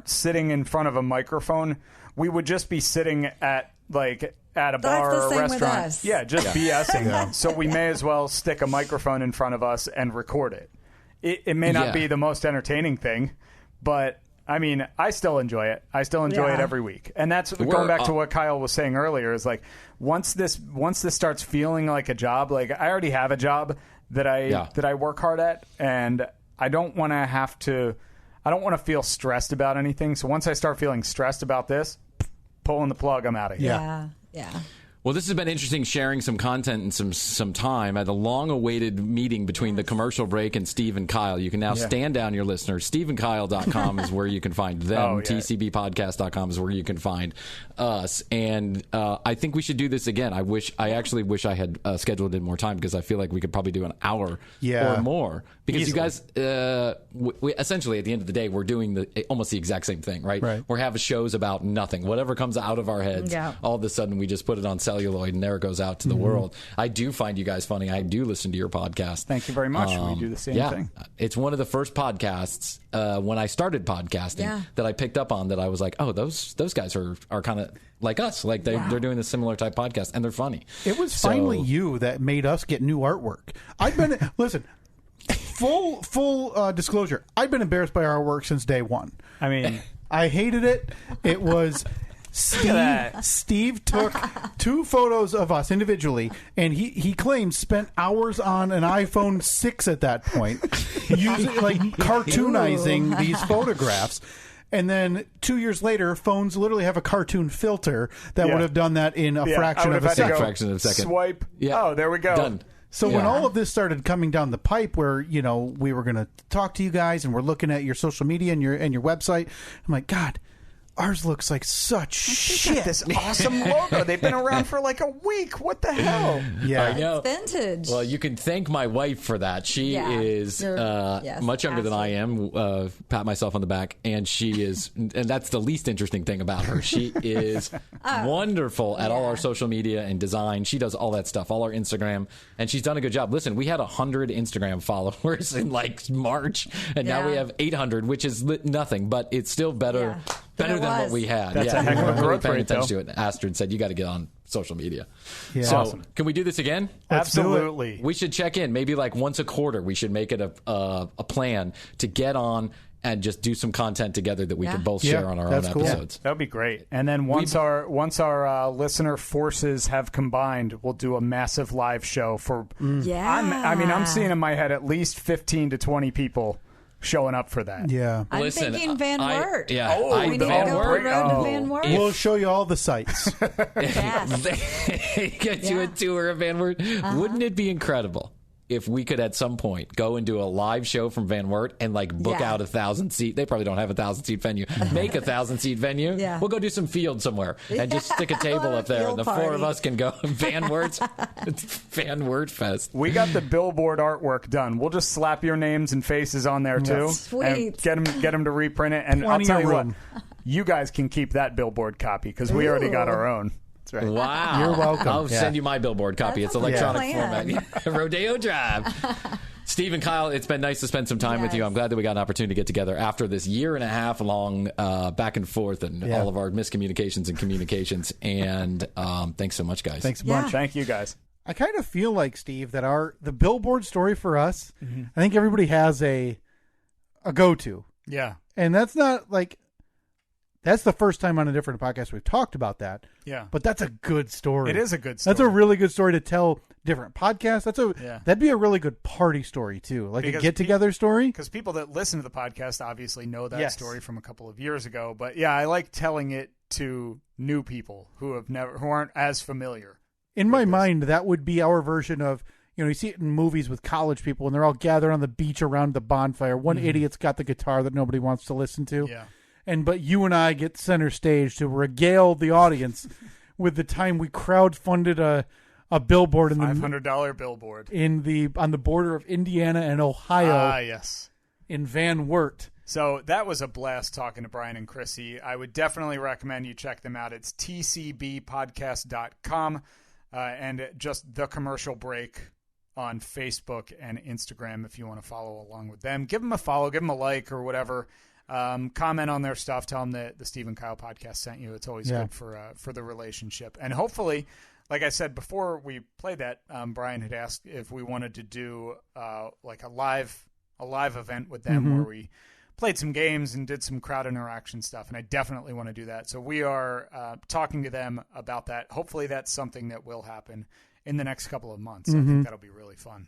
sitting in front of a microphone, we would just be sitting at a bar or a restaurant. Yeah, just BSing. Yeah. So we may as well stick a microphone in front of us and record it. It may not be the most entertaining thing, but I mean, I still enjoy it. I still enjoy it every week. And that's going back to what Kyle was saying earlier, is like once this starts feeling like a job, like I already have a job that I work hard at, and I don't want to feel stressed about anything. So once I start feeling stressed about this, pulling the plug, I'm out of here. Yeah. Well, this has been interesting, sharing some content and some time at a long-awaited meeting between the commercial break and Steve and Kyle. You can now stand down your listeners. SteveandKyle.com is where you can find them. TCBpodcast.com is where you can find us. And I think we should do this again. I actually wish I had scheduled in more time, because I feel like we could probably do an hour or more. Because easily. You guys, we essentially, at the end of the day, we're doing almost the exact same thing, right? We're having shows about nothing. Whatever comes out of our heads, all of a sudden we just put it on celluloid, and there it goes out to the world. I do find you guys funny. I do listen to your podcast. Thank you very much. We do the same thing. It's one of the first podcasts when I started podcasting that I picked up on, that I was like, oh, those guys are kind of like us. Like they're doing a similar type podcast, and they're funny. It was finally you that made us get new artwork. I've been listen. Full disclosure. I've been embarrassed by our work since day one. I mean, I hated it. It was Steve took 2 photos of us individually, and he claims spent hours on an iPhone 6 at that point, using cartoonizing these photographs. And then 2 years later, phones literally have a cartoon filter that would have done that in a fraction of a second. Swipe. Yeah. Oh, there we go. Done. So when all of this started coming down the pipe, where we were going to talk to you guys, and we're looking at your social media and your website, I'm like, God, ours looks like such shit. This awesome logo. They've been around for like a week. What the hell? Yeah, I know. It's vintage. Well, you can thank my wife for that. She is much younger than I am. Pat myself on the back, and she is, and that's the least interesting thing about her. She is wonderful at all our social media and design. She does all that stuff, all our Instagram, and she's done a good job. Listen, we had 100 Instagram followers in like March, and now we have 800, which is nothing, but it's still better. Better than what we had. That's a heck of a growth rate, though. To it. Astrid said, you got to get on social media. Yeah. So, awesome. Can we do this again? Absolutely. We should check in. Maybe like once a quarter, we should make it a plan to get on and just do some content together that we can both share on our own episodes. That would be great. And then once our listener forces have combined, we'll do a massive live show for. I'm seeing in my head at least 15 to 20 people showing up for that. Yeah. I'm thinking Van Wert. We need to go on the road to Van Wert. We'll show you all the sites. Get you a tour of Van Wert. Wouldn't it be incredible if we could at some point go and do a live show from Van Wert and book out 1,000-seat? They probably don't have 1,000-seat venue. Make 1,000-seat venue. Yeah. We'll go do some field somewhere and just stick a table up there, and the four of us can go. Van Wert's. It's Van Wert Fest. We got the billboard artwork done. We'll just slap your names and faces on there too. Sweet. And get them to reprint it. And I'll tell you what, you guys can keep that billboard copy because we already got our own. That's right. Wow. You're welcome. I'll send you my billboard copy. It's electronic format. Rodeo Drive. Steve and Kyle, it's been nice to spend some time with you. I'm glad that we got an opportunity to get together after this 1.5 year long back and forth and all of our miscommunications and communications. And thanks so much, guys. Thanks a bunch. Thank you, guys. I kind of feel like, Steve, that the billboard story for us, I think everybody has a go-to. Yeah. And that's not that's the first time on a different podcast we've talked about that. Yeah. But that's a good story. It is a good story. That's a really good story to tell different podcasts. That'd be a really good party story too. A get-together story. Because people that listen to the podcast obviously know that story from a couple of years ago. But yeah, I like telling it to new people who aren't as familiar. In my mind, that would be our version of, you see it in movies with college people and they're all gathered on the beach around the bonfire. One idiot's got the guitar that nobody wants to listen to. Yeah. But you and I get center stage to regale the audience with the time we crowdfunded a billboard in the $500 billboard on the border of Indiana and Ohio. Ah, yes. In Van Wert. So that was a blast talking to Bryan and Krissy. I would definitely recommend you check them out. It's tcbpodcast.com and just The Commercial Break on Facebook and Instagram if you want to follow along with them. Give them a follow, give them a like or whatever. Comment on their stuff. Tell them that the Steve and Kyle podcast sent you. It's always good for the relationship. And hopefully, like I said before we played that, Bryan had asked if we wanted to do a live event with them where we played some games and did some crowd interaction stuff. And I definitely want to do that. So we are talking to them about that. Hopefully, that's something that will happen in the next couple of months. I think that'll be really fun.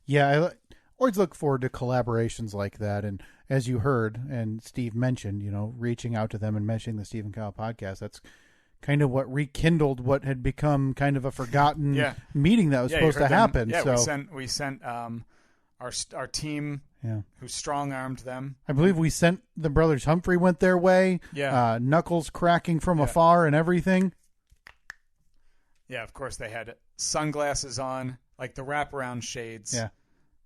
Yeah, I always look forward to collaborations like that. And as you heard, and Steve mentioned, reaching out to them and mentioning the Steve and Kyle podcast, that's kind of what rekindled what had become kind of a forgotten meeting that was supposed to happen. Yeah, so we sent our team who strong-armed them. I believe we sent the brothers Humphrey went their way. Yeah. Knuckles cracking from afar and everything. Yeah, of course they had sunglasses on, like the wraparound shades. Yeah.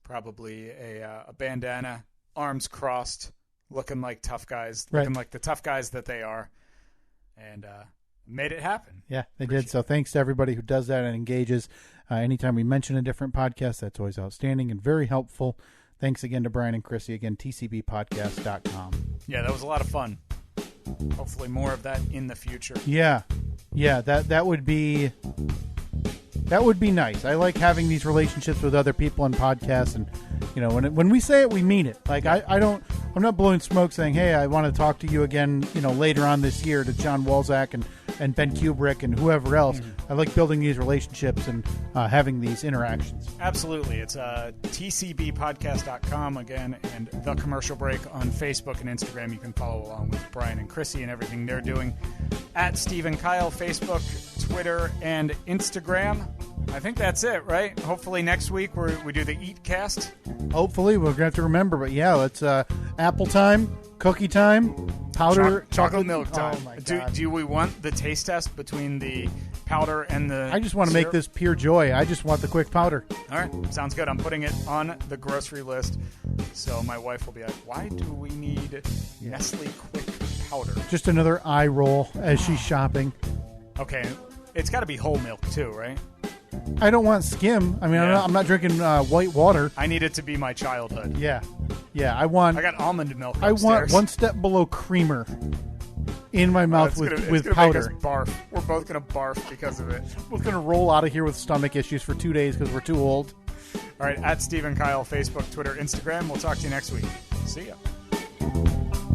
Probably a bandana, arms crossed, looking like tough guys, looking like the tough guys that they are, and made it happen. Yeah, they did. So thanks to everybody who does that and engages. Anytime we mention a different podcast, that's always outstanding and very helpful. Thanks again to Bryan and Krissy. Again, tcbpodcast.com. Yeah, that was a lot of fun. Hopefully more of that in the future. Yeah, that would be nice. I like having these relationships with other people on podcasts, and when we say it, we mean it. Like I'm not blowing smoke saying, hey, I want to talk to you again, later on this year, to John Walzak and Ben Kubrick and whoever else. I like building these relationships and having these interactions. Absolutely. It's tcbpodcast.com again, and The Commercial Break on Facebook and Instagram. You can follow along with Bryan and Krissy and everything they're doing at Steve and Kyle, Facebook, Twitter, and Instagram. I think that's it, right? Hopefully next week we do the Eat Cast. Hopefully. We're going to have to remember, but let's apple time, cookie time, powder, chocolate milk time. Oh my God. Do we want the taste test between the powder and the I just want to syrup? make this pure joy. I just want the quick powder. All right. Sounds good. I'm putting it on the grocery list. So my wife will be like, why do we need Nestle quick powder? Just another eye roll as she's shopping. Okay. It's got to be whole milk too, right? I don't want skim. I mean, I'm not drinking white water. I need it to be my childhood. Yeah. I got almond milk upstairs. I want one step below creamer in my mouth with powder. Make us barf. We're both going to barf because of it. We're going to roll out of here with stomach issues for 2 days because we're too old. All right, at Steve and Kyle, Facebook, Twitter, Instagram. We'll talk to you next week. See ya. Bye.